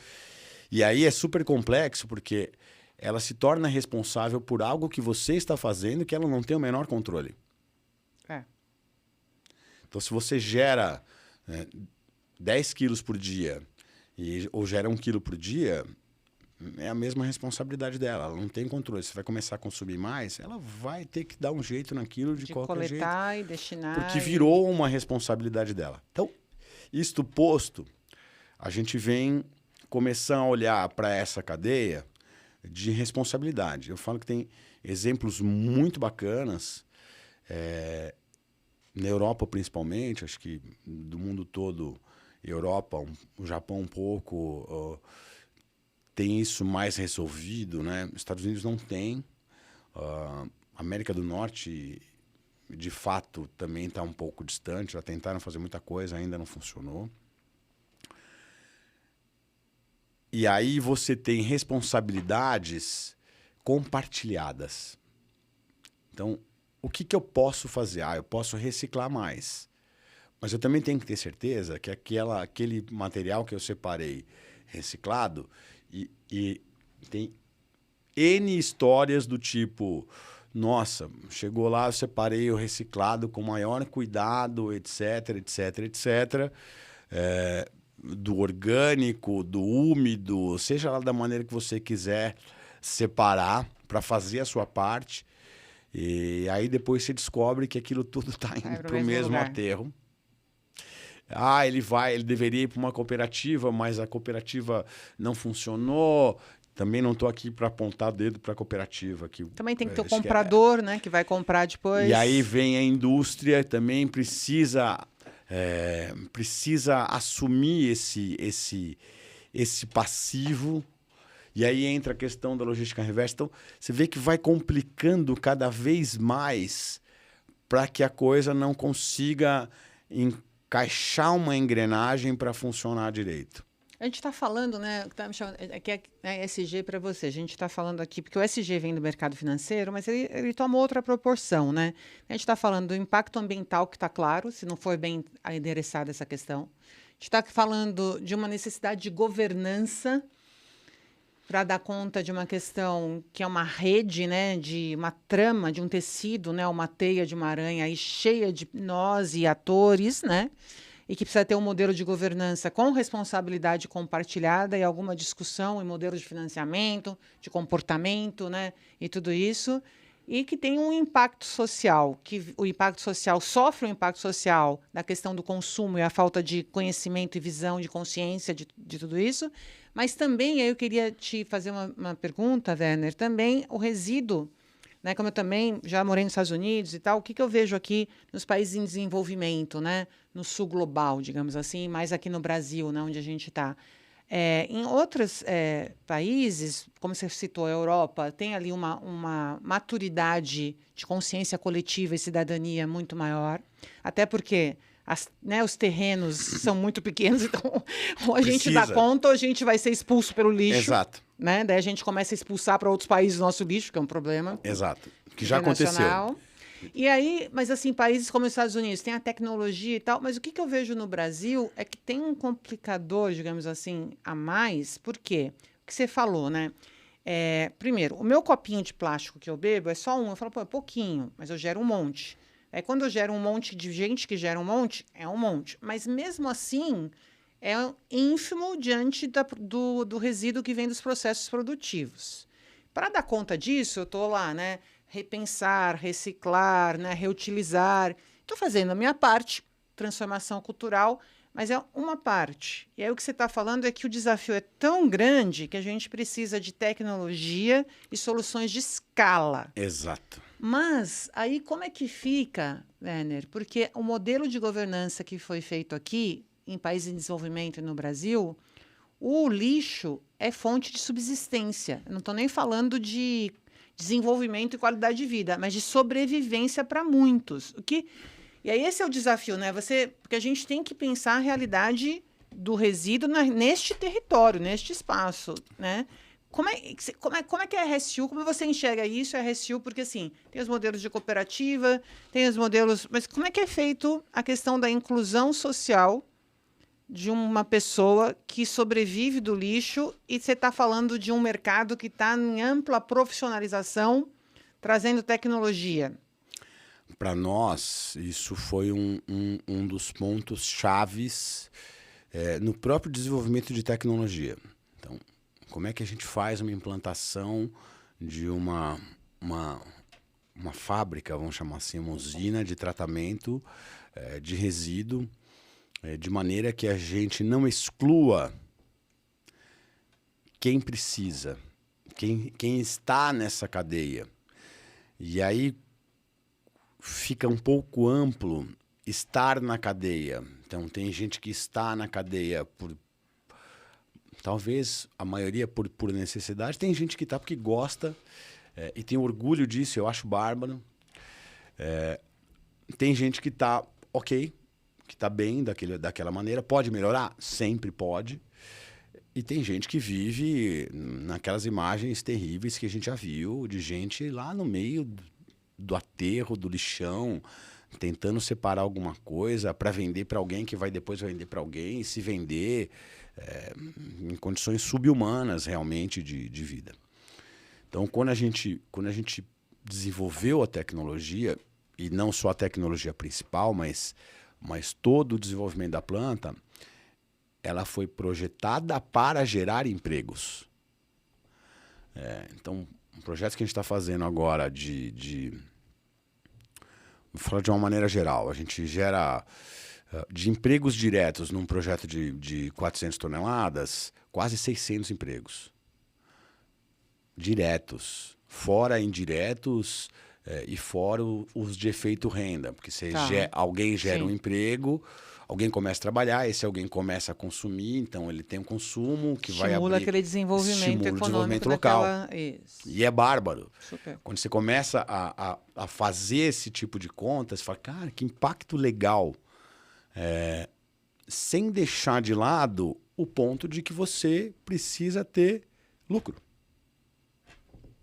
e aí é super complexo porque ela se torna responsável por algo que você está fazendo que ela não tem o menor controle. Então, se você gera 10 quilos por dia ou gera 1 quilo por dia, é a mesma responsabilidade dela. Ela não tem controle. Você vai começar a consumir mais, ela vai ter que dar um jeito naquilo de qualquer jeito. Coletar e destinar. Porque virou uma responsabilidade dela. Então, isto posto, a gente vem começar a olhar para essa cadeia de responsabilidade. Eu falo que tem exemplos muito bacanas, na Europa principalmente, acho que do mundo todo, Europa, o Japão um pouco, tem isso mais resolvido, né? Os Estados Unidos não tem. América do Norte, de fato, também está um pouco distante. Já tentaram fazer muita coisa, ainda não funcionou. E aí você tem responsabilidades compartilhadas. Então, o que eu posso fazer? Eu posso reciclar mais. Mas eu também tenho que ter certeza que aquele material que eu separei reciclado e tem N histórias do tipo, nossa, chegou lá, eu separei o reciclado com maior cuidado, etc, etc, etc. Do orgânico, do úmido, seja lá da maneira que você quiser separar para fazer a sua parte. E aí depois você descobre que aquilo tudo está indo para o mesmo aterro. Ele deveria ir para uma cooperativa, mas a cooperativa não funcionou. Também não estou aqui para apontar dedo para a cooperativa. Também tem que ter o comprador, né, que vai comprar depois. E aí vem a indústria, também precisa assumir esse passivo. E aí entra a questão da logística reversa. Então, você vê que vai complicando cada vez mais para que a coisa não consiga encaixar uma engrenagem para funcionar direito. A gente está falando, né, que é SG para você. A gente está falando aqui, porque o SG vem do mercado financeiro, mas ele toma outra proporção, né? A gente está falando do impacto ambiental, que está claro, se não for bem endereçada essa questão. A gente está falando de uma necessidade de governança para dar conta de uma questão que é uma rede, né, de uma trama, de um tecido, né, uma teia de uma aranha aí cheia de nós e atores, né? e que precisa ter um modelo de governança com responsabilidade compartilhada e alguma discussão em modelos de financiamento, de comportamento, né, e tudo isso, e que tem um impacto social, que o impacto social sofre o impacto social da questão do consumo e a falta de conhecimento e visão, de consciência de tudo isso, mas também, aí eu queria te fazer uma pergunta, Werner, também o resíduo, né, como eu também já morei nos Estados Unidos e tal, o que eu vejo aqui nos países em desenvolvimento, né, no sul global, digamos assim, mais aqui no Brasil, né, onde a gente está. Em outros países, como você citou, a Europa, tem ali uma maturidade de consciência coletiva e cidadania muito maior, até porque os terrenos são muito pequenos, então ou a gente dá conta ou a gente vai ser expulso pelo lixo. Exato. Né? Daí a gente começa a expulsar para outros países o nosso lixo, que é um problema. Exato. Que já aconteceu. E aí, mas assim, países como os Estados Unidos tem a tecnologia e tal, mas o que eu vejo no Brasil é que tem um complicador, digamos assim, a mais. Por quê? O que você falou, né? Primeiro, o meu copinho de plástico que eu bebo é só um. Eu falo, pô, é pouquinho, mas eu gero um monte. Aí quando eu gero um monte de gente que gera um monte, é um monte. Mas mesmo assim, é ínfimo diante do resíduo que vem dos processos produtivos. Para dar conta disso, eu estou lá, né? Repensar, reciclar, né, reutilizar. Estou fazendo a minha parte, transformação cultural, mas é uma parte. E aí o que você está falando é que o desafio é tão grande que a gente precisa de tecnologia e soluções de escala. Exato. Mas aí como é que fica, Werner? Porque o modelo de governança que foi feito aqui, em países em desenvolvimento e no Brasil, o lixo é fonte de subsistência. Eu não estou nem falando de desenvolvimento e qualidade de vida, mas de sobrevivência para muitos. E aí esse é o desafio, né? Porque a gente tem que pensar a realidade do resíduo neste território, neste espaço, né? Como é que é a RSU? Como você enxerga isso, a RSU? Porque, assim, tem os modelos de cooperativa, tem os modelos... Mas como é que é feito a questão da inclusão social de uma pessoa que sobrevive do lixo e você está falando de um mercado que está em ampla profissionalização, trazendo tecnologia? Para nós, isso foi um dos pontos chaves no próprio desenvolvimento de tecnologia. Então, como é que a gente faz uma implantação de uma fábrica, vamos chamar assim, uma usina de tratamento de resíduo, de maneira que a gente não exclua quem precisa, quem está nessa cadeia. E aí fica um pouco amplo estar na cadeia. Então, tem gente que está na cadeia talvez a maioria por necessidade. Tem gente que está porque gosta e tem orgulho disso, eu acho bárbaro. Tem gente que está ok, que está bem daquela maneira. Pode melhorar? Sempre pode. E tem gente que vive naquelas imagens terríveis que a gente já viu, de gente lá no meio do aterro, do lixão, tentando separar alguma coisa para vender para alguém que vai depois vender para alguém, e se vender em condições subhumanas realmente de vida. Então, quando a gente desenvolveu a tecnologia, e não só a tecnologia principal, mas todo o desenvolvimento da planta, ela foi projetada para gerar empregos. Então, um projeto que a gente está fazendo agora vou falar de uma maneira geral, a gente gera de empregos diretos num projeto de 400 toneladas, quase 600 empregos. Diretos, fora indiretos e fora os de efeito renda, porque alguém gera um emprego, alguém começa a trabalhar, esse alguém começa a consumir, então ele tem um consumo que vai abrir... Estimula aquele desenvolvimento econômico local. Isso. E é bárbaro. Super. Quando você começa a fazer esse tipo de conta, você fala, cara, que impacto legal. Sem deixar de lado o ponto de que você precisa ter lucro.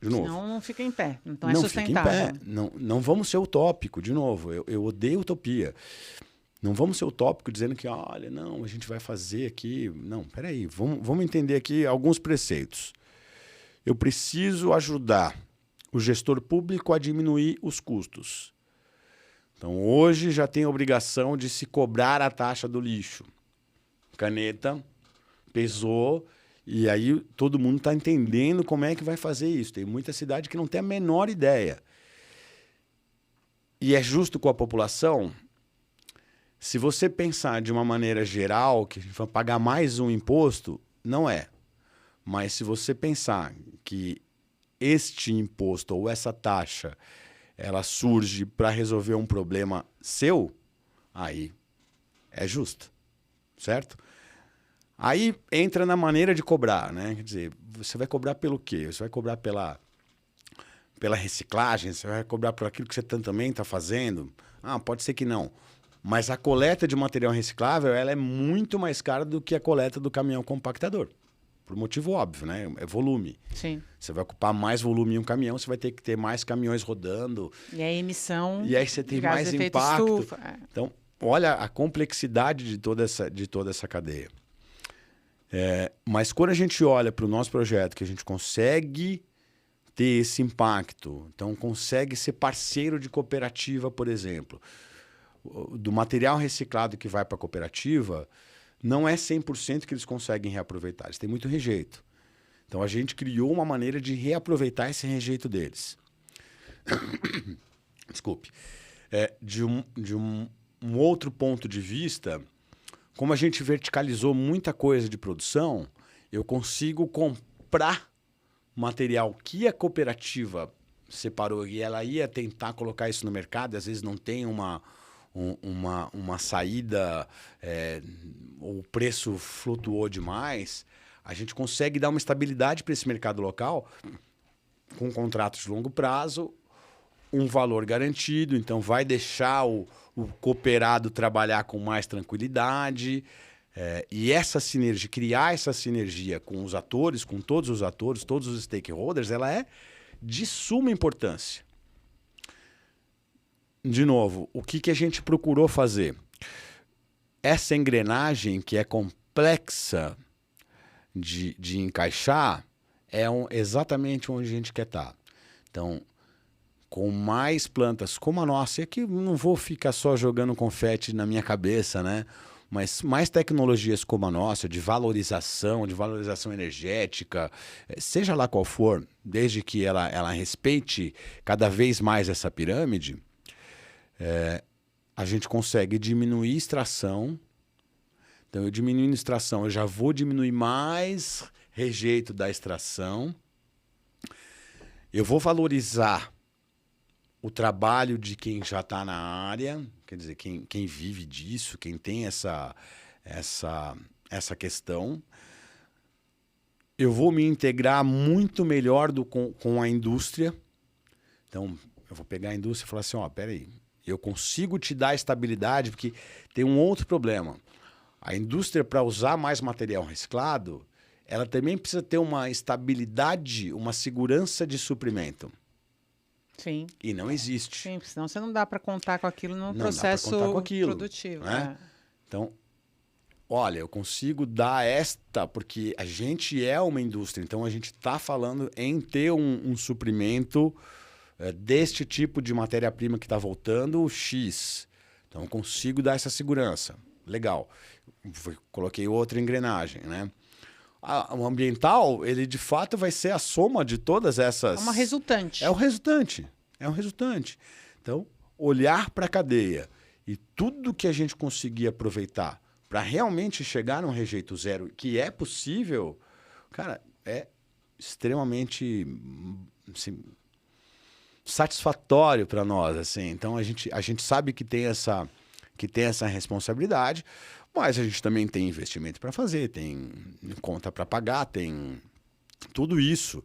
De novo. Senão não fica em pé, então não é sustentável. Fica em pé. Não vamos ser utópico, de novo. Eu odeio utopia. Não vamos ser utópico dizendo que, olha, não, a gente vai fazer aqui... Não, peraí, vamos entender aqui alguns preceitos. Eu preciso ajudar o gestor público a diminuir os custos. Então, hoje já tem a obrigação de se cobrar a taxa do lixo. Caneta, pesou, e aí todo mundo está entendendo como é que vai fazer isso. Tem muita cidade que não tem a menor ideia. E é justo com a população? Se você pensar de uma maneira geral, que a gente vai pagar mais um imposto, não é. Mas se você pensar que este imposto ou essa taxa, ela surge para resolver um problema seu, aí é justo, certo? Aí entra na maneira de cobrar, né? Quer dizer, você vai cobrar pelo quê? Você vai cobrar pela reciclagem? Você vai cobrar por aquilo que você também está fazendo? Ah, pode ser que não. Mas a coleta de material reciclável, ela é muito mais cara do que a coleta do caminhão compactador. Por motivo óbvio, né? É volume. Sim. Você vai ocupar mais volume em um caminhão, você vai ter que ter mais caminhões rodando. E a emissão. E aí você tem de gases mais de efeito impacto. estufa. Então, olha a complexidade de toda essa cadeia. Mas quando a gente olha para o nosso projeto, que a gente consegue ter esse impacto, então consegue ser parceiro de cooperativa, por exemplo, do material reciclado que vai para a cooperativa, não é 100% que eles conseguem reaproveitar, eles têm muito rejeito. Então a gente criou uma maneira de reaproveitar esse rejeito deles. Desculpe. De um outro ponto de vista, como a gente verticalizou muita coisa de produção, eu consigo comprar material que a cooperativa separou e ela ia tentar colocar isso no mercado, e às vezes não tem uma saída, o preço flutuou demais, a gente consegue dar uma estabilidade para esse mercado local com contratos de longo prazo, um valor garantido, então vai deixar o cooperado trabalhar com mais tranquilidade. E essa sinergia, criar essa sinergia com os atores, com todos os atores, todos os stakeholders, ela é de suma importância. De novo, o que a gente procurou fazer? Essa engrenagem que é complexa de encaixar é exatamente onde a gente quer estar. Então, com mais plantas como a nossa, e aqui não vou ficar só jogando confete na minha cabeça, né? Mas mais tecnologias como a nossa, de valorização energética, seja lá qual for, desde que ela respeite cada vez mais essa pirâmide, a gente consegue diminuir extração. Então, eu diminuindo extração, eu já vou diminuir mais rejeito da extração. Eu vou valorizar o trabalho de quem já está na área, quer dizer, quem vive disso, quem tem essa questão. Eu vou me integrar muito melhor com a indústria. Então, eu vou pegar a indústria e falar assim, peraí, eu consigo te dar estabilidade, porque tem um outro problema. A indústria, para usar mais material reciclado, ela também precisa ter uma estabilidade, uma segurança de suprimento. Sim. E não existe. Sim, senão você não dá para contar com aquilo no processo produtivo. Né? Então, olha, eu consigo dar porque a gente é uma indústria, então a gente está falando em ter um suprimento deste tipo de matéria-prima que está voltando, X. Então, eu consigo dar essa segurança. Legal. Coloquei outra engrenagem, né? O ambiental, ele de fato vai ser a soma de todas essas... É uma resultante. É um resultante. Então, olhar para a cadeia e tudo que a gente conseguir aproveitar para realmente chegar num rejeito zero, que é possível, cara, é extremamente assim, satisfatório para nós. Assim. Então, a gente sabe que tem essa responsabilidade, mas a gente também tem investimento para fazer, tem conta para pagar, tem tudo isso.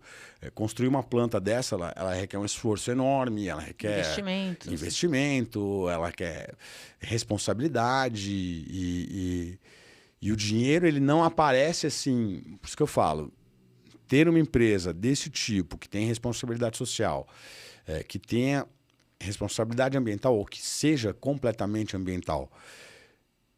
Construir uma planta dessa, ela requer um esforço enorme, ela requer investimento, ela requer responsabilidade e o dinheiro ele não aparece assim. Por isso que eu falo, ter uma empresa desse tipo, que tem responsabilidade social, que tenha responsabilidade ambiental ou que seja completamente ambiental,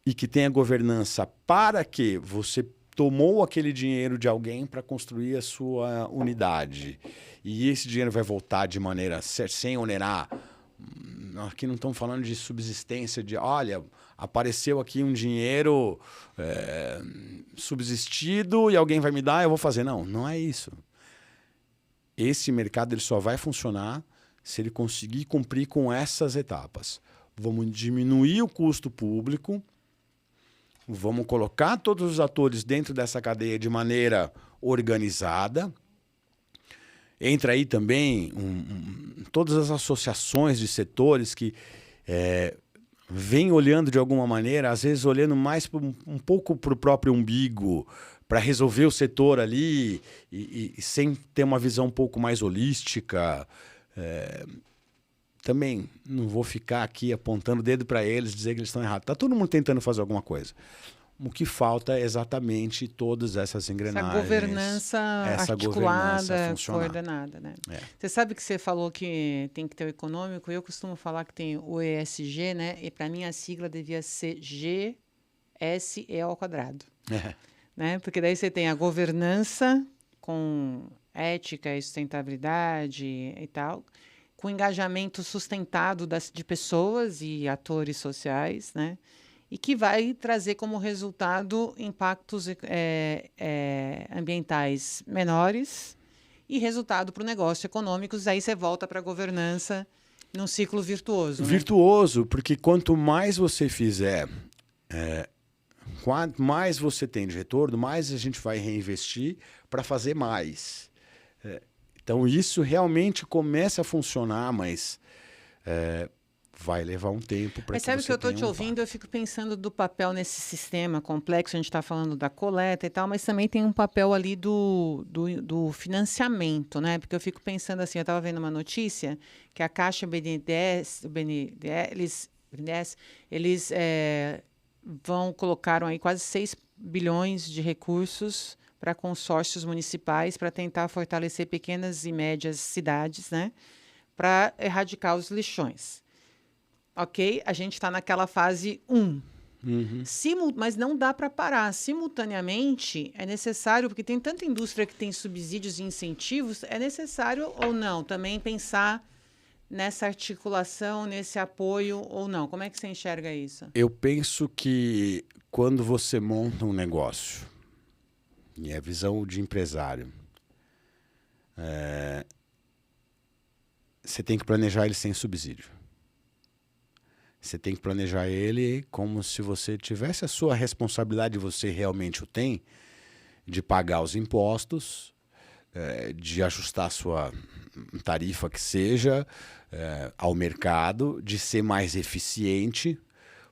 e que tenha governança para que você tomou aquele dinheiro de alguém para construir a sua unidade e esse dinheiro vai voltar de maneira sem onerar aqui não estamos falando de subsistência, de, olha, apareceu aqui um dinheiro subsistido e alguém vai me dar, eu vou fazer. Não, não é isso. Esse mercado ele só vai funcionar se ele conseguir cumprir com essas etapas. Vamos diminuir o custo público, vamos colocar todos os atores dentro dessa cadeia de maneira organizada. Entra aí também todas as associações de setores que vêm olhando de alguma maneira, às vezes olhando mais um pouco para o próprio umbigo, para resolver o setor ali e sem ter uma visão um pouco mais holística. Também não vou ficar aqui apontando o dedo para eles, dizer que eles estão errados. Está todo mundo tentando fazer alguma coisa. O que falta é exatamente todas essas engrenagens. Essa governança articulada, coordenada, né? Você sabe que você falou que tem que ter o econômico, eu costumo falar que tem o ESG, né? E para mim a sigla devia ser GSE ao quadrado. Né? Porque daí você tem a governança com ética e sustentabilidade e tal, com engajamento sustentado de pessoas e atores sociais, né? E que vai trazer como resultado impactos ambientais menores e resultado para o negócio econômicos. Aí você volta para a governança num ciclo virtuoso. Virtuoso, porque quanto mais você fizer, quanto mais você tem de retorno, mais a gente vai reinvestir para fazer mais. Então, isso realmente começa a funcionar, mas vai levar um tempo para que você tenha. Mas sabe que eu estou te ouvindo, eu fico pensando do papel nesse sistema complexo, a gente está falando da coleta e tal, mas também tem um papel ali do financiamento, né? Porque eu fico pensando assim, eu estava vendo uma notícia que a Caixa BNDES, eles colocaram aí quase 6 bilhões de recursos para consórcios municipais para tentar fortalecer pequenas e médias cidades, né? Para erradicar os lixões. Ok? A gente está naquela fase 1. Mas não dá para parar. Simultaneamente, é necessário, porque tem tanta indústria que tem subsídios e incentivos, é necessário ou não também pensar nessa articulação, nesse apoio ou não? Como é que você enxerga isso? Eu penso que quando você monta um negócio, e é a visão de empresário, você tem que planejar ele sem subsídio. Você tem que planejar ele como se você tivesse a sua responsabilidade, você realmente o tem, de pagar os impostos, de ajustar a sua tarifa que seja ao mercado, de ser mais eficiente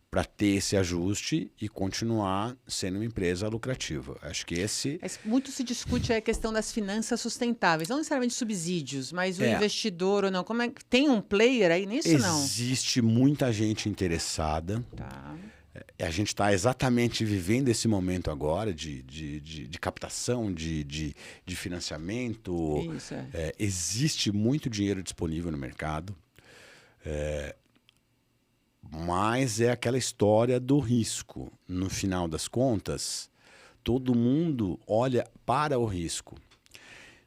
para ter esse ajuste e continuar sendo uma empresa lucrativa. Acho que esse... Muito se discute a questão das finanças sustentáveis, não necessariamente subsídios, mas o investidor ou não. Como tem um player aí nisso, não? Existe muita gente interessada. Tá. A gente está exatamente vivendo esse momento agora de captação, de financiamento. Isso, existe muito dinheiro disponível no mercado. Mas é aquela história do risco. No final das contas, todo mundo olha para o risco.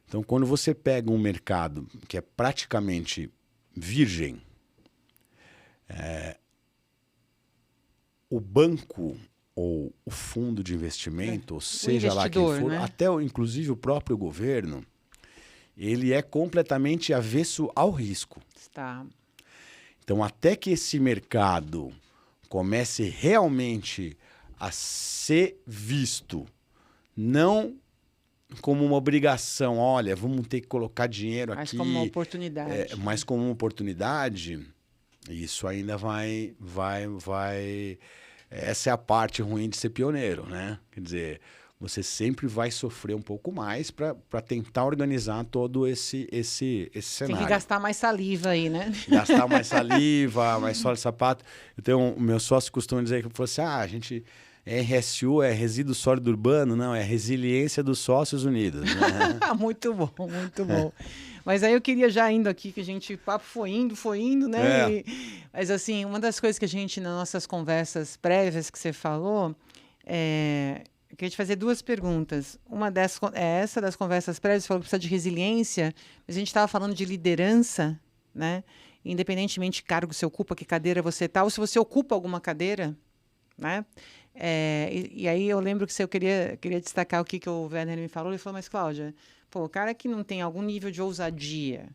Então, quando você pega um mercado que é praticamente virgem, o banco ou o fundo de investimento, ou seja lá quem for, né? até inclusive o próprio governo, ele é completamente avesso ao risco. Tá. Então, até que esse mercado comece realmente a ser visto, não como uma obrigação, olha, vamos ter que colocar dinheiro aqui. Mas como uma oportunidade. Mas como uma oportunidade, isso ainda vai... Essa é a parte ruim de ser pioneiro, né? Quer dizer, você sempre vai sofrer um pouco mais para tentar organizar todo esse cenário. Tem que gastar mais saliva aí, né? Gastar mais saliva, mais sola de sapato. O meu sócio costuma dizer que assim, a gente... RSU é resíduo sólido urbano, não, é resiliência dos sócios unidos. Né? Muito bom, muito bom. Mas aí eu queria já indo aqui, que o papo foi indo, né? Mas assim, uma das coisas que a gente, nas nossas conversas prévias que você falou, eu queria te fazer 2 perguntas. Uma dessas é essa das conversas prévias, você falou que precisa de resiliência, mas a gente estava falando de liderança, né? independentemente de cargo que você ocupa, que cadeira você está, ou se você ocupa alguma cadeira, né? E aí eu lembro que eu queria destacar o que o Werner me falou. Ele falou, mas Cláudia, pô, o cara que não tem algum nível de ousadia,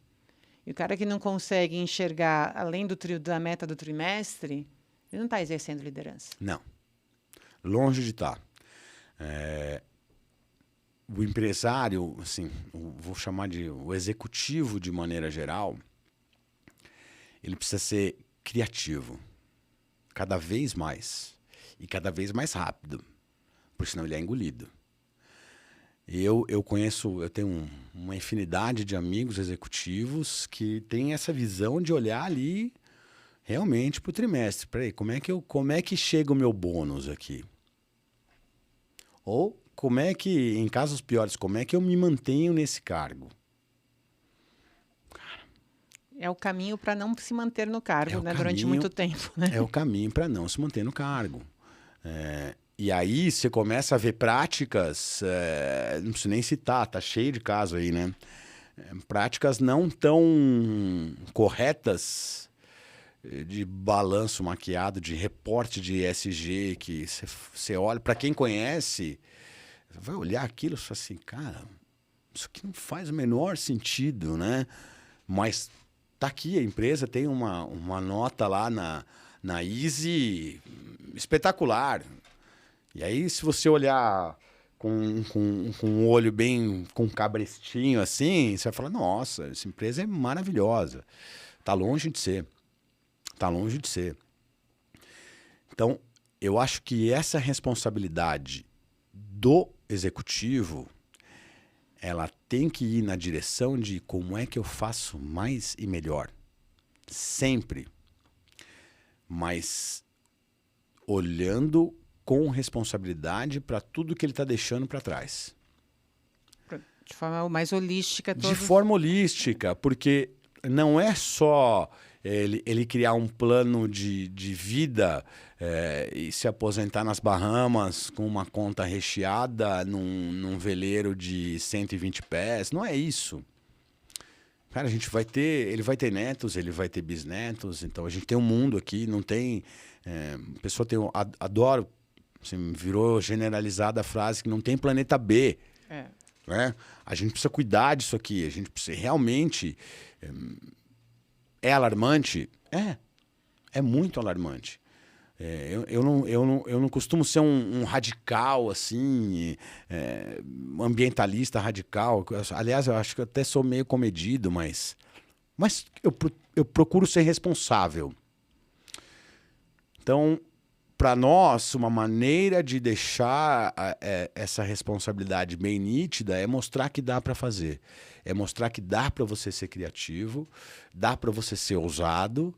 e o cara que não consegue enxergar além da meta do trimestre, ele não está exercendo liderança. Não. Longe de estar. O empresário, assim, vou chamar de o executivo de maneira geral, ele precisa ser criativo. Cada vez mais. E cada vez mais rápido. Porque senão ele é engolido. Eu tenho uma infinidade de amigos executivos que têm essa visão de olhar ali realmente para o trimestre. Peraí, como é que chega o meu bônus aqui? Ou como é que, em casos piores, como é que eu me mantenho nesse cargo? É o caminho para não se manter no cargo, né, durante muito tempo. Né? É o caminho para não se manter no cargo. E aí você começa a ver práticas, não preciso nem citar, tá cheio de caso aí, né? Práticas não tão corretas de balanço maquiado, de reporte de ESG, que você olha, para quem conhece, vai olhar aquilo e fala assim, cara, isso aqui não faz o menor sentido, né? Mas tá aqui, a empresa tem uma nota lá na Easy espetacular. E aí, se você olhar com um olho bem com cabrestinho assim, você vai falar, nossa, essa empresa é maravilhosa. Tá longe de ser. Tá longe de ser. Então, eu acho que essa responsabilidade do executivo, ela tem que ir na direção de como é que eu faço mais e melhor. Sempre. Mas olhando com responsabilidade para tudo que ele está deixando para trás. De forma mais holística. De forma holística, porque não é só ele criar um plano de vida e se aposentar nas Bahamas com uma conta recheada num veleiro de 120 pés. Não é isso. Cara, ele vai ter netos, ele vai ter bisnetos, então a gente tem um mundo aqui, não tem... a pessoa adoro, assim, virou generalizada a frase que não tem planeta B. Né? A gente precisa cuidar disso aqui, a gente precisa realmente... É alarmante? É muito alarmante. Eu não costumo ser um radical, assim, ambientalista radical. Aliás, eu acho que eu até sou meio comedido, mas eu procuro ser responsável. Então, para nós, uma maneira de deixar essa responsabilidade bem nítida é mostrar que dá para fazer. É mostrar que dá para você ser criativo, dá para você ser ousado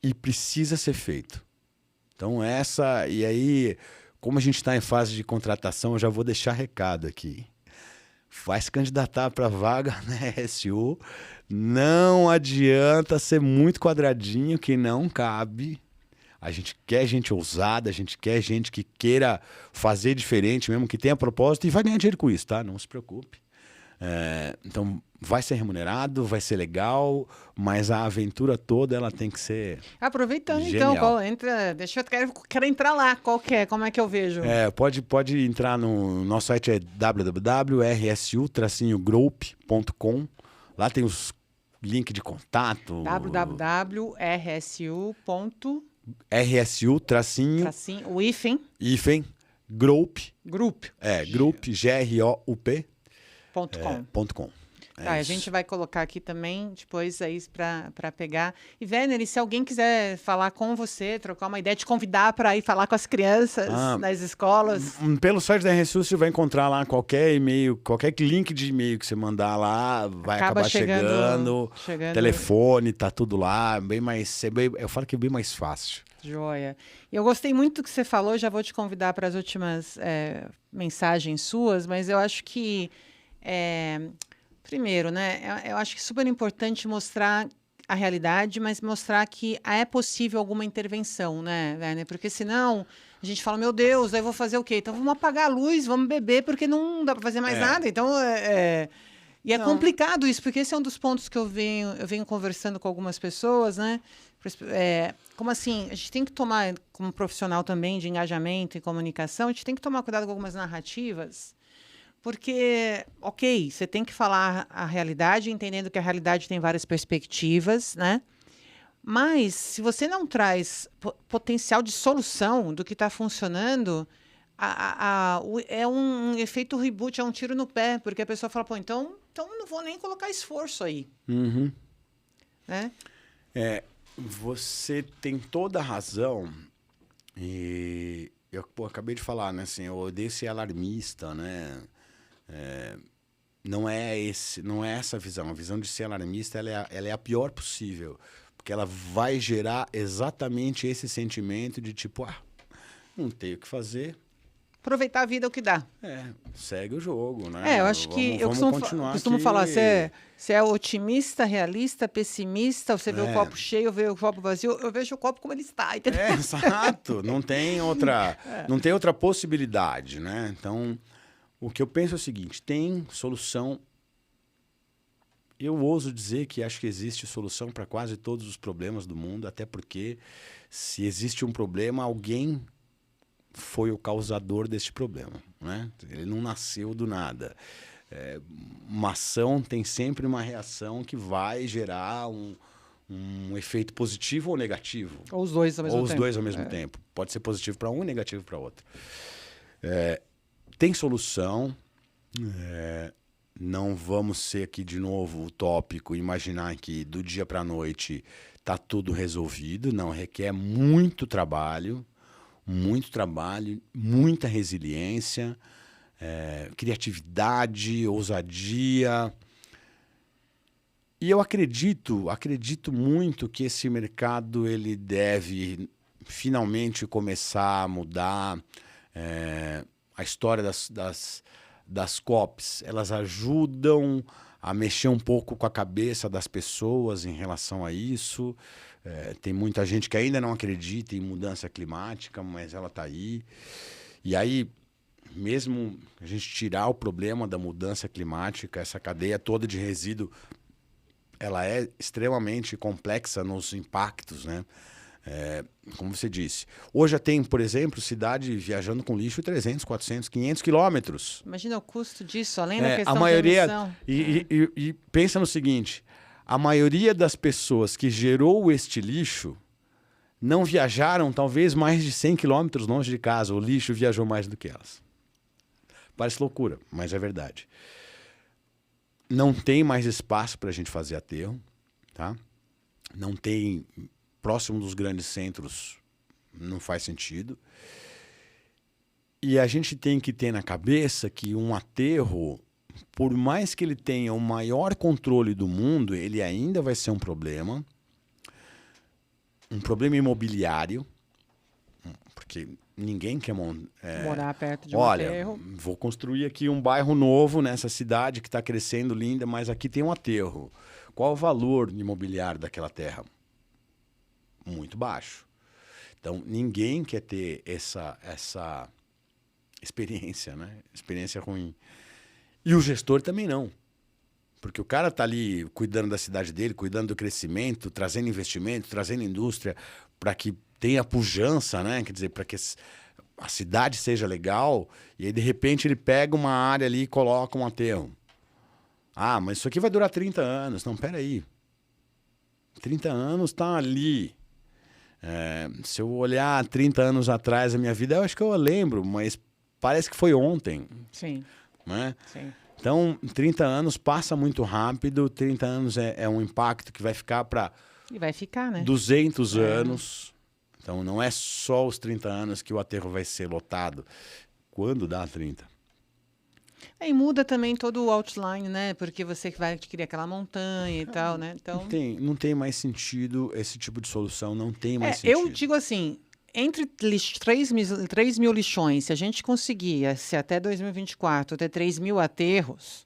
e precisa ser feito. Então e aí, como a gente está em fase de contratação, eu já vou deixar recado aqui. Vai se candidatar para vaga na RSU, não adianta ser muito quadradinho que não cabe. A gente quer gente ousada, a gente quer gente que queira fazer diferente mesmo, que tenha propósito e vai ganhar dinheiro com isso, tá? Não se preocupe. Então, vai ser remunerado, vai ser legal, mas a aventura toda ela tem que ser aproveitando, genial. Então, quero entrar lá, como é que eu vejo? Pode entrar no nosso site, é www.rsu-group.com. Lá tem os links de contato. o hífen Group. Group, GROUP.com. A gente vai colocar aqui também, depois aí para pegar. E, Werner, se alguém quiser falar com você, trocar uma ideia, te convidar para ir falar com as crianças nas escolas. Pelo site da RSU, você vai encontrar lá qualquer e-mail, qualquer link de e-mail que você mandar lá, vai acabar chegando. Telefone, tá tudo lá. Eu falo que é bem mais fácil. Joia. Eu gostei muito do que você falou, já vou te convidar para as últimas mensagens suas, mas eu acho que... Primeiro, né? Eu acho que é super importante mostrar a realidade, mas mostrar que é possível alguma intervenção, né, Werner? Porque senão a gente fala, meu Deus, aí vou fazer o quê? Então vamos apagar a luz, vamos beber, porque não dá para fazer mais nada. Então, E é complicado isso, porque esse é um dos pontos que eu venho conversando com algumas pessoas, né? Como assim, a gente tem que tomar, como profissional também de engajamento e comunicação, a gente tem que tomar cuidado com algumas narrativas, porque, ok, você tem que falar a realidade, entendendo que a realidade tem várias perspectivas, né? Mas, se você não traz potencial de solução do que está funcionando, é um efeito reboot, é um tiro no pé, porque a pessoa fala, pô, então não vou nem colocar esforço aí. Uhum. Né? Você tem toda a razão. E eu acabei de falar, né? Assim, eu odeio ser alarmista, né? Não é essa visão. A visão de ser alarmista ela é a pior possível. Porque ela vai gerar exatamente esse sentimento de tipo, não tenho o que fazer. Aproveitar a vida é o que dá. Segue o jogo, né? Eu acho que eu costumo falar, você é otimista, realista, pessimista, você vê o copo cheio, vê o copo vazio, eu vejo o copo como ele está, entendeu? Exato, não tem outra possibilidade, né? Então, o que eu penso é o seguinte, tem solução. Eu ouso dizer que acho que existe solução para quase todos os problemas do mundo, até porque se existe um problema, alguém foi o causador deste problema, né? Ele não nasceu do nada. Uma ação tem sempre uma reação que vai gerar um efeito positivo ou negativo. Ou os dois ao mesmo tempo. Ou os dois ao mesmo tempo. Pode ser positivo para um e negativo para outro. Tem solução. Não vamos ser aqui de novo utópico, imaginar que do dia para a noite está tudo resolvido. Não, requer muito trabalho, muita resiliência, criatividade, ousadia. E eu acredito muito que esse mercado ele deve finalmente começar a mudar. A história das COPs, elas ajudam a mexer um pouco com a cabeça das pessoas em relação a isso. Tem muita gente que ainda não acredita em mudança climática, mas ela está aí. E aí, mesmo a gente tirar o problema da mudança climática, essa cadeia toda de resíduo, ela é extremamente complexa nos impactos, né? Como você disse. Hoje já tem, por exemplo, cidade viajando com lixo 300, 400, 500 quilômetros. Imagina o custo disso, além da questão a maioria, da emissão. E pensa no seguinte, a maioria das pessoas que gerou este lixo não viajaram talvez mais de 100 quilômetros longe de casa. O lixo viajou mais do que elas. Parece loucura, mas é verdade. Não tem mais espaço para a gente fazer aterro, tá? Não tem... Próximo dos grandes centros não faz sentido. E a gente tem que ter na cabeça que um aterro, por mais que ele tenha o maior controle do mundo, ele ainda vai ser um problema. Um problema imobiliário, porque ninguém quer morar perto de um aterro. Olha, vou construir aqui um bairro novo nessa cidade que está crescendo linda, mas aqui tem um aterro. Qual o valor imobiliário daquela terra? Muito baixo. Então, ninguém quer ter essa experiência, né? Experiência ruim. E o gestor também não. Porque o cara está ali cuidando da cidade dele, cuidando do crescimento, trazendo investimento, trazendo indústria para que tenha pujança, né? Quer dizer, para que a cidade seja legal. E aí, de repente, ele pega uma área ali e coloca um aterro. Mas isso aqui vai durar 30 anos. Não, peraí. 30 anos está ali. Se eu olhar 30 anos atrás a minha vida, eu acho que eu lembro, mas parece que foi ontem. Sim. Né? Sim. Então, 30 anos passa muito rápido, 30 anos é um impacto que vai ficar para... E vai ficar, né? 200 anos. Então, não é só os 30 anos que o aterro vai ser lotado. Quando dá 30? E muda também todo o outline, né? Porque você vai adquirir aquela montanha e tal, né? Então... Não tem mais sentido esse tipo de solução, não tem mais sentido. Eu digo assim, entre 3 mil lixões, se a gente conseguir, se até 2024, ter 3 mil aterros,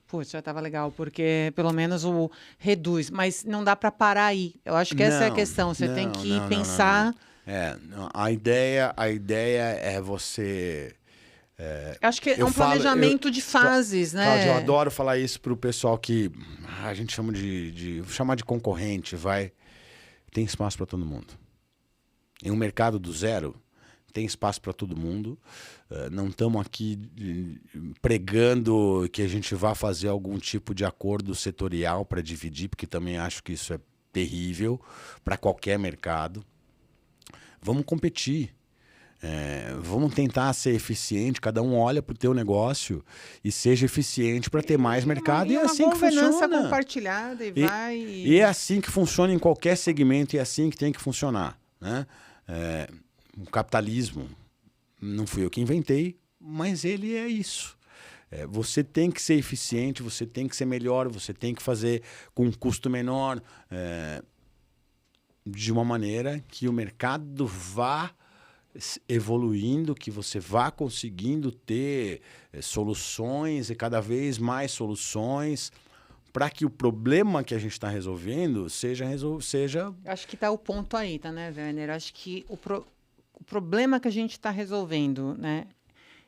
putz, já estava legal, porque pelo menos reduz. Mas não dá para parar aí. Eu acho que essa é a questão. Você tem que pensar... A ideia é você... Acho que é um planejamento de fases, né? Cláudio, eu adoro falar isso para o pessoal que a gente chama chamar de concorrente, vai. Tem espaço para todo mundo. Em um mercado do zero, tem espaço para todo mundo. Não estamos aqui pregando que a gente vá fazer algum tipo de acordo setorial para dividir, porque também acho que isso é terrível para qualquer mercado. Vamos competir. Vamos tentar ser eficiente, cada um olha para o teu negócio e seja eficiente para ter mais mercado. E é assim que funciona. Governança compartilhada e é assim que funciona em qualquer segmento e é assim que tem que funcionar, né? O capitalismo não fui eu que inventei, mas ele é isso. Você tem que ser eficiente, você tem que ser melhor, você tem que fazer com um custo menor, de uma maneira que o mercado vá evoluindo, que você vá conseguindo ter soluções e cada vez mais soluções para que o problema que a gente está resolvendo seja... Acho que está o ponto aí, tá, né, Werner? Acho que o problema que a gente está resolvendo, né?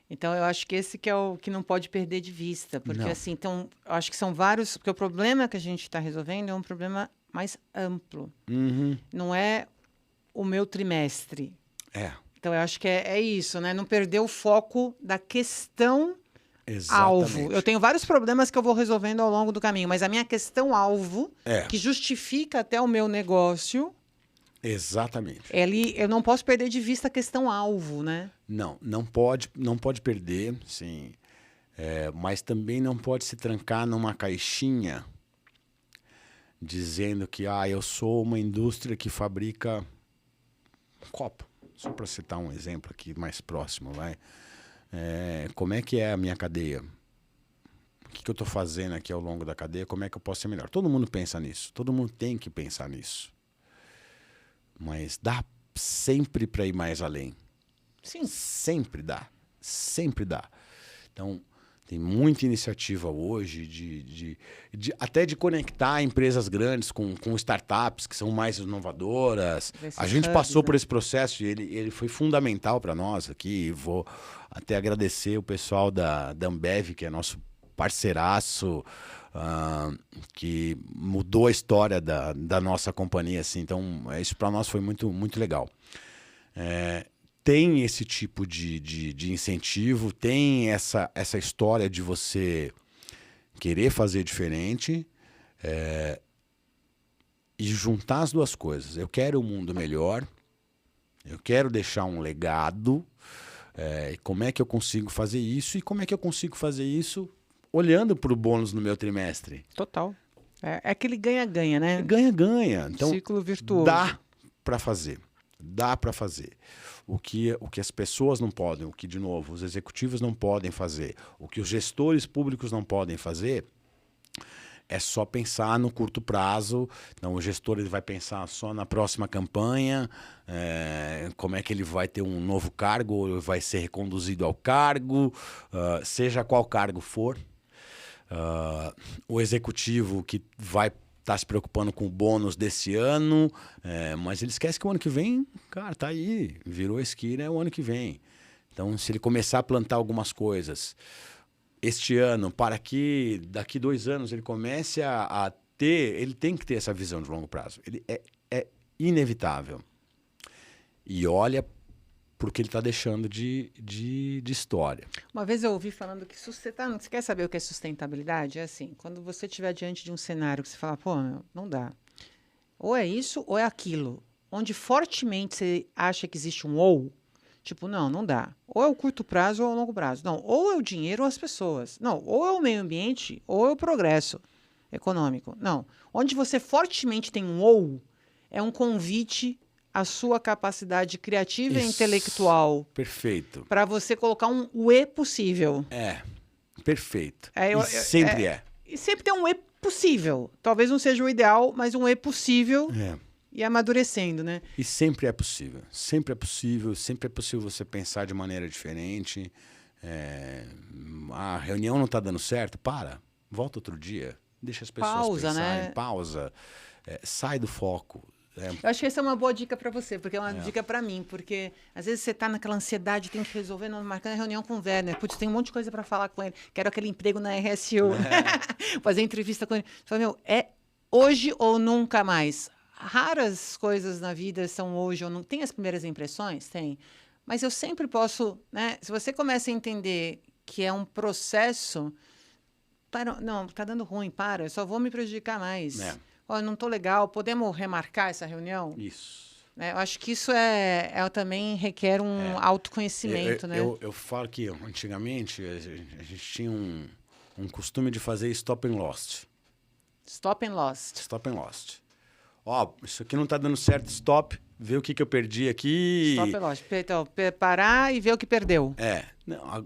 Então, eu acho que esse que é o que não pode perder de vista, porque não. assim, então, eu acho que são vários, porque o problema que a gente está resolvendo é um problema mais amplo. Uhum. Não é o meu trimestre. Então, eu acho que é isso, né? Não perder o foco da questão alvo. Eu tenho vários problemas que eu vou resolvendo ao longo do caminho, mas a minha questão alvo, que justifica até o meu negócio... Exatamente. Eu não posso perder de vista a questão alvo, né? Não pode perder, sim. Mas também não pode se trancar numa caixinha dizendo que eu sou uma indústria que fabrica copo. Só para citar um exemplo aqui mais próximo, vai. Como é que é a minha cadeia? O que eu estou fazendo aqui ao longo da cadeia? Como é que eu posso ser melhor? Todo mundo pensa nisso. Todo mundo tem que pensar nisso. Mas dá sempre para ir mais além. Sim. Sempre dá. Sempre dá. Então, tem muita iniciativa hoje até de conectar empresas grandes com startups que são mais inovadoras. A gente passou por esse processo e ele foi fundamental para nós aqui. Vou até agradecer o pessoal da Ambev, que é nosso parceiraço, que mudou a história da nossa companhia. Assim. Então, isso para nós foi muito, muito legal. Tem esse tipo de incentivo, tem essa história de você querer fazer diferente e juntar as duas coisas. Eu quero um mundo melhor, eu quero deixar um legado, como é que eu consigo fazer isso e como é que eu consigo fazer isso olhando para o bônus no meu trimestre. Total. É aquele ganha-ganha, né? Ganha-ganha. Então, ciclo virtuoso. Dá para fazer. Dá para fazer. O que as pessoas não podem, o que, de novo, os executivos não podem fazer, o que os gestores públicos não podem fazer, é só pensar no curto prazo. Então, o gestor ele vai pensar só na próxima campanha, como é que ele vai ter um novo cargo, ou vai ser reconduzido ao cargo, seja qual cargo for. O executivo que vai tá se preocupando com o bônus desse ano, mas ele esquece que o ano que vem, cara, tá aí, virou a esquina, é o ano que vem. Então, se ele começar a plantar algumas coisas este ano, para que daqui 2 anos ele comece a ter, ele tem que ter essa visão de longo prazo. Ele é inevitável. E olha porque ele está deixando de história. Uma vez eu ouvi falando que você quer saber o que é sustentabilidade? É assim, quando você estiver diante de um cenário que você fala, pô, não dá. Ou é isso ou é aquilo. Onde fortemente você acha que existe um ou, tipo, não dá. Ou é o curto prazo ou é o longo prazo. Não, ou é o dinheiro ou as pessoas. Não, ou é o meio ambiente ou é o progresso econômico. Não, onde você fortemente tem um ou, é um convite a sua capacidade criativa e intelectual. Perfeito. Para você colocar o E possível. Perfeito. Sempre é. E sempre tem um E possível. Talvez não seja o ideal, mas um E possível e amadurecendo, né? E sempre é possível. Sempre é possível. Sempre é possível você pensar de maneira diferente. A reunião não está dando certo? Volta outro dia. Deixa as pessoas pensarem. Né? Pausa. Sai do foco. Eu acho que essa é uma boa dica para você, porque é uma dica para mim, porque às vezes você tá naquela ansiedade, tem que resolver, não, marcando a reunião com o Werner, putz, tem um monte de coisa para falar com ele, quero aquele emprego na RSU, fazer entrevista com ele. Você fala, meu, é hoje ou nunca mais. Raras coisas na vida são hoje ou não. Tem as primeiras impressões? Tem. Mas eu sempre posso, né? Se você começa a entender que é um processo, não, tá dando ruim, para, eu só vou me prejudicar mais. Ó, não tô legal, podemos remarcar essa reunião? Isso. Eu acho que isso também requer um autoconhecimento, né? Eu falo que antigamente a gente tinha um costume de fazer stop and lost. Stop and lost. Stop and lost. Ó, isso aqui não tá dando certo, stop, ver o que eu perdi aqui. Stop and lost. Então, parar e ver o que perdeu.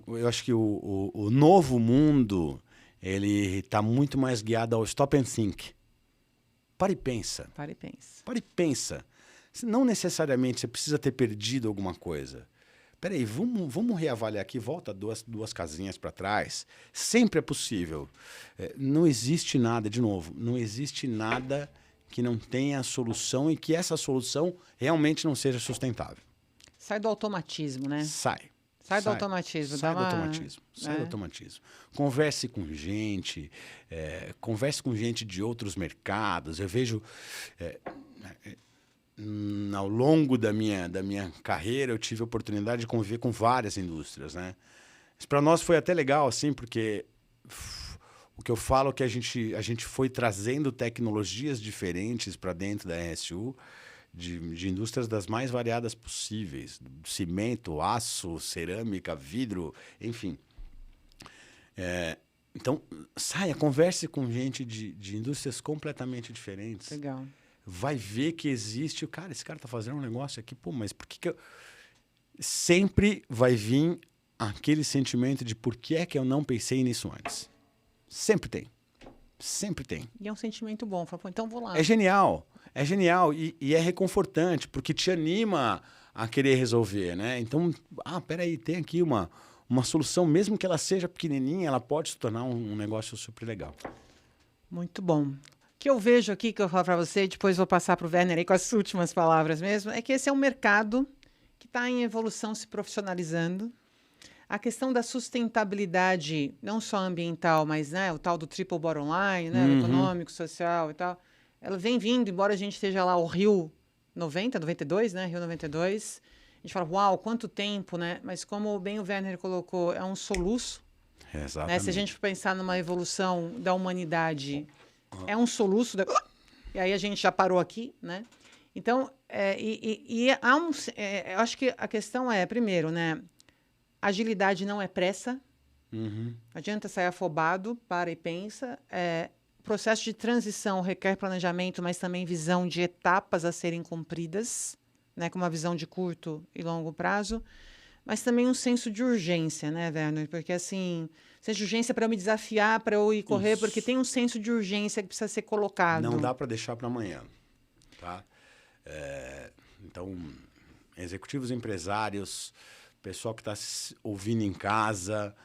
Eu acho que o novo mundo, ele tá muito mais guiado ao stop and think. Para e pensa. Para e pensa. Para e pensa. Não necessariamente você precisa ter perdido alguma coisa. Peraí, vamos reavaliar aqui, volta duas casinhas para trás. Sempre é possível. Não existe nada, de novo, não existe nada que não tenha solução e que essa solução realmente não seja sustentável. Sai do automatismo, né? Sai do automatismo. Sai do automatismo. Converse com gente, de outros mercados. Eu vejo, ao longo da minha carreira, eu tive a oportunidade de conviver com várias indústrias, né? Isso para nós foi até legal, assim, porque o que eu falo é que a gente foi trazendo tecnologias diferentes para dentro da RSU, de indústrias das mais variadas possíveis. Cimento, aço, cerâmica, vidro, enfim. Então, converse com gente de indústrias completamente diferentes. Legal. Vai ver que existe... esse cara está fazendo um negócio aqui, pô, mas por que eu... Sempre vai vir aquele sentimento de por que é que eu não pensei nisso antes. Sempre tem. Sempre tem. E é um sentimento bom. Fala, pô, então vou lá. É genial. É genial e é reconfortante, porque te anima a querer resolver, né? Então, peraí, tem aqui uma solução, mesmo que ela seja pequenininha, ela pode se tornar um negócio super legal. Muito bom. O que eu vejo aqui, que eu falo para você, depois vou passar para o Werner aí com as últimas palavras mesmo, é que esse é um mercado que está em evolução, se profissionalizando. A questão da sustentabilidade, não só ambiental, mas, né, o tal do triple bottom line, né, econômico, social e tal, ela vem vindo, embora a gente esteja lá o Rio 92, né, Rio 92, a gente fala, uau, quanto tempo, né? Mas como bem o Werner colocou, é um soluço. Exatamente. Né? Se a gente for pensar numa evolução da humanidade, é um soluço. E aí a gente já parou aqui, né? Então, eu acho que a questão é, primeiro, né? Agilidade não é pressa. Não adianta sair afobado, para e pensa. O processo de transição requer planejamento, mas também visão de etapas a serem cumpridas, né, com uma visão de curto e longo prazo, mas também um senso de urgência, né, Werner? Porque, assim, senso de urgência para eu me desafiar, para eu ir correr, porque tem um senso de urgência que precisa ser colocado. Não dá para deixar para amanhã, tá? Então, executivos empresários, pessoal que está ouvindo em casa,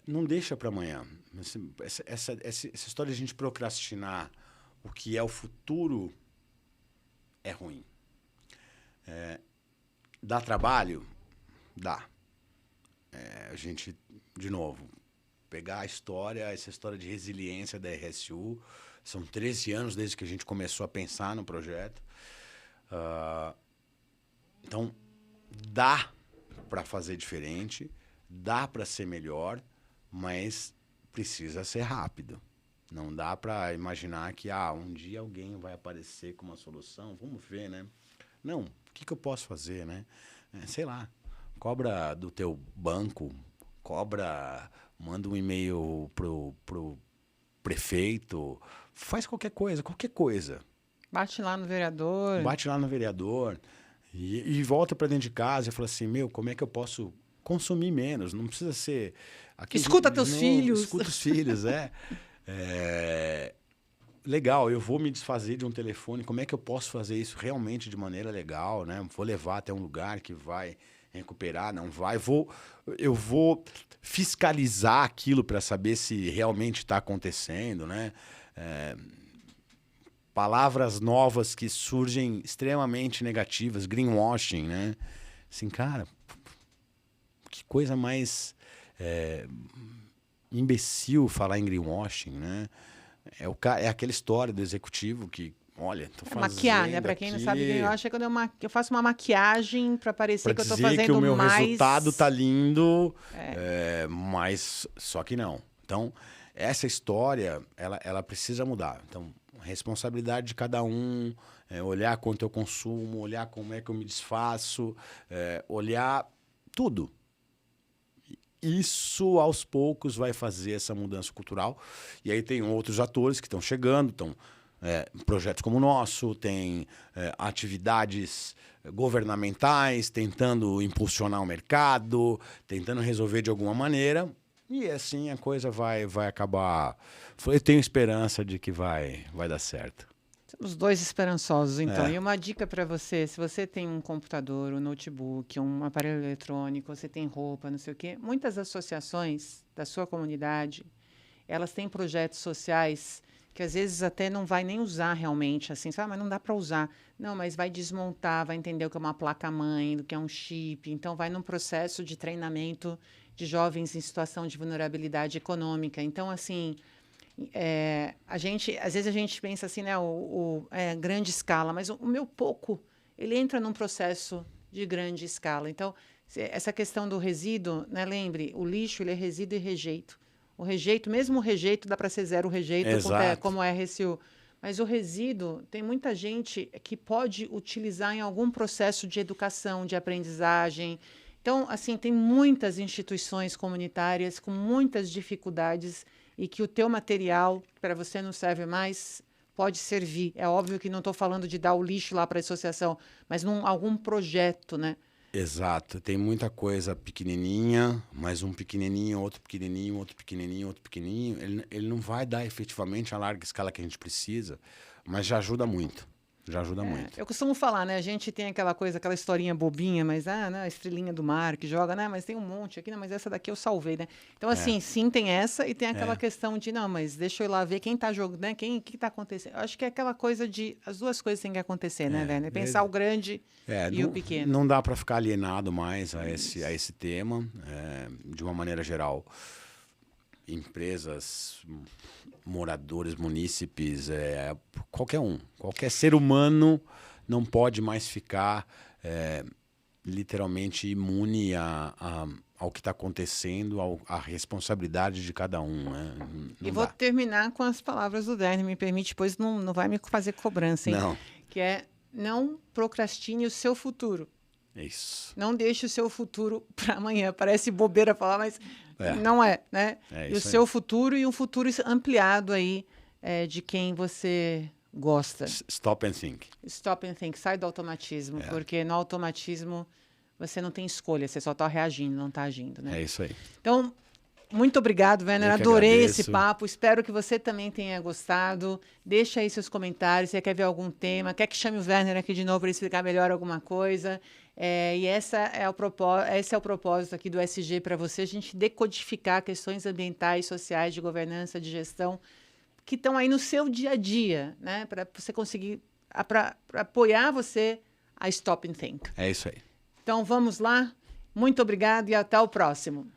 não deixa para amanhã. Essa história de a gente procrastinar o que é o futuro é ruim. Dá trabalho? Dá. A gente, de novo, pegar essa história de resiliência da RSU, são 13 anos desde que a gente começou a pensar no projeto. Então, dá para fazer diferente, dá para ser melhor, mas precisa ser rápido. Não dá para imaginar que um dia alguém vai aparecer com uma solução, vamos ver, né? Não, o que eu posso fazer, né? Sei lá, cobra do teu banco, manda um e-mail pro prefeito, faz qualquer coisa. Bate lá no vereador. E volta para dentro de casa e fala assim, como é que eu posso consumir menos? Não precisa ser... Escuta teus filhos. Escuta os filhos, Legal, eu vou me desfazer de um telefone, como é que eu posso fazer isso realmente de maneira legal, né? Vou levar até um lugar que vai recuperar, não vai. Eu vou fiscalizar aquilo para saber se realmente está acontecendo, né? palavras novas que surgem extremamente negativas, greenwashing, né? Assim, cara, que coisa mais imbecil falar em greenwashing, né? É aquela história do executivo que, olha, tô fazendo maquiar, né? Para quem não sabe, greenwashing é quando eu faço uma maquiagem para parecer que eu tô fazendo mais... que o meu resultado tá lindo, mas só que não. Então, essa história, ela precisa mudar. Então, responsabilidade de cada um, olhar quanto eu consumo, olhar como é que eu me desfaço, olhar tudo. Isso, aos poucos, vai fazer essa mudança cultural. E aí tem outros atores que estão chegando, projetos como o nosso, tem atividades governamentais tentando impulsionar o mercado, tentando resolver de alguma maneira. E assim a coisa vai acabar. Eu tenho esperança de que vai dar certo. Os dois esperançosos, então. E uma dica para você, se você tem um computador, um notebook, um aparelho eletrônico, você tem roupa, não sei o quê, muitas associações da sua comunidade, elas têm projetos sociais que às vezes até não vai nem usar realmente, assim, sabe? Mas não dá para usar. Não, mas vai desmontar, vai entender o que é uma placa-mãe, o que é um chip. Então, vai num processo de treinamento de jovens em situação de vulnerabilidade econômica. Então, assim... às vezes a gente pensa assim, né, grande escala, mas o meu pouco, ele entra num processo de grande escala. Então, essa questão do resíduo, né, lembre, o lixo, ele é resíduo e rejeito. O rejeito, mesmo o rejeito, dá para ser zero rejeito, como é RSU. Mas o resíduo, tem muita gente que pode utilizar em algum processo de educação, de aprendizagem. Então, assim, tem muitas instituições comunitárias com muitas dificuldades e que o teu material, para você não serve mais, pode servir. É óbvio que não estou falando de dar o lixo lá para a associação, mas algum projeto, né? Exato. Tem muita coisa pequenininha, mais um pequenininho, outro pequenininho, outro pequenininho, outro pequenininho. Ele não vai dar efetivamente a larga escala que a gente precisa, mas já ajuda muito. Já ajuda muito. Eu costumo falar, né? A gente tem aquela coisa, aquela historinha bobinha, mas né, a estrelinha do mar que joga, né? Mas tem um monte aqui, né? Mas essa daqui eu salvei, né? Então, assim, sim, tem essa e tem aquela questão de, não, mas deixa eu ir lá ver quem tá jogando, né? O que tá acontecendo. Eu acho que é aquela coisa de. As duas coisas têm que acontecer, né, Werner? Pensar o grande e o pequeno. Não dá para ficar alienado mais a esse tema, de uma maneira geral. Empresas, moradores, munícipes, qualquer ser humano não pode mais ficar literalmente imune ao que está acontecendo, à responsabilidade de cada um. Né? E vou terminar com as palavras do Werner, me permite, depois não vai me fazer cobrança, hein? Não. Que é, não procrastine o seu futuro. Isso. Não deixe o seu futuro para amanhã. Parece bobeira falar, mas não é, né? E o seu futuro e um futuro ampliado aí de quem você gosta. Stop and think. Stop and think. Sai do automatismo, porque no automatismo você não tem escolha, você só está reagindo, não está agindo, né? É isso aí. Então, muito obrigado, Werner. Adorei esse papo. Espero que você também tenha gostado. Deixa aí seus comentários. Se você quer ver algum tema, quer que chame o Werner aqui de novo para explicar melhor alguma coisa. E esse é o propósito aqui do SG para você, a gente decodificar questões ambientais, sociais, de governança, de gestão, que estão aí no seu dia a dia, né? Para você conseguir, para apoiar você a Stop and Think. É isso aí. Então, vamos lá. Muito obrigado e até o próximo.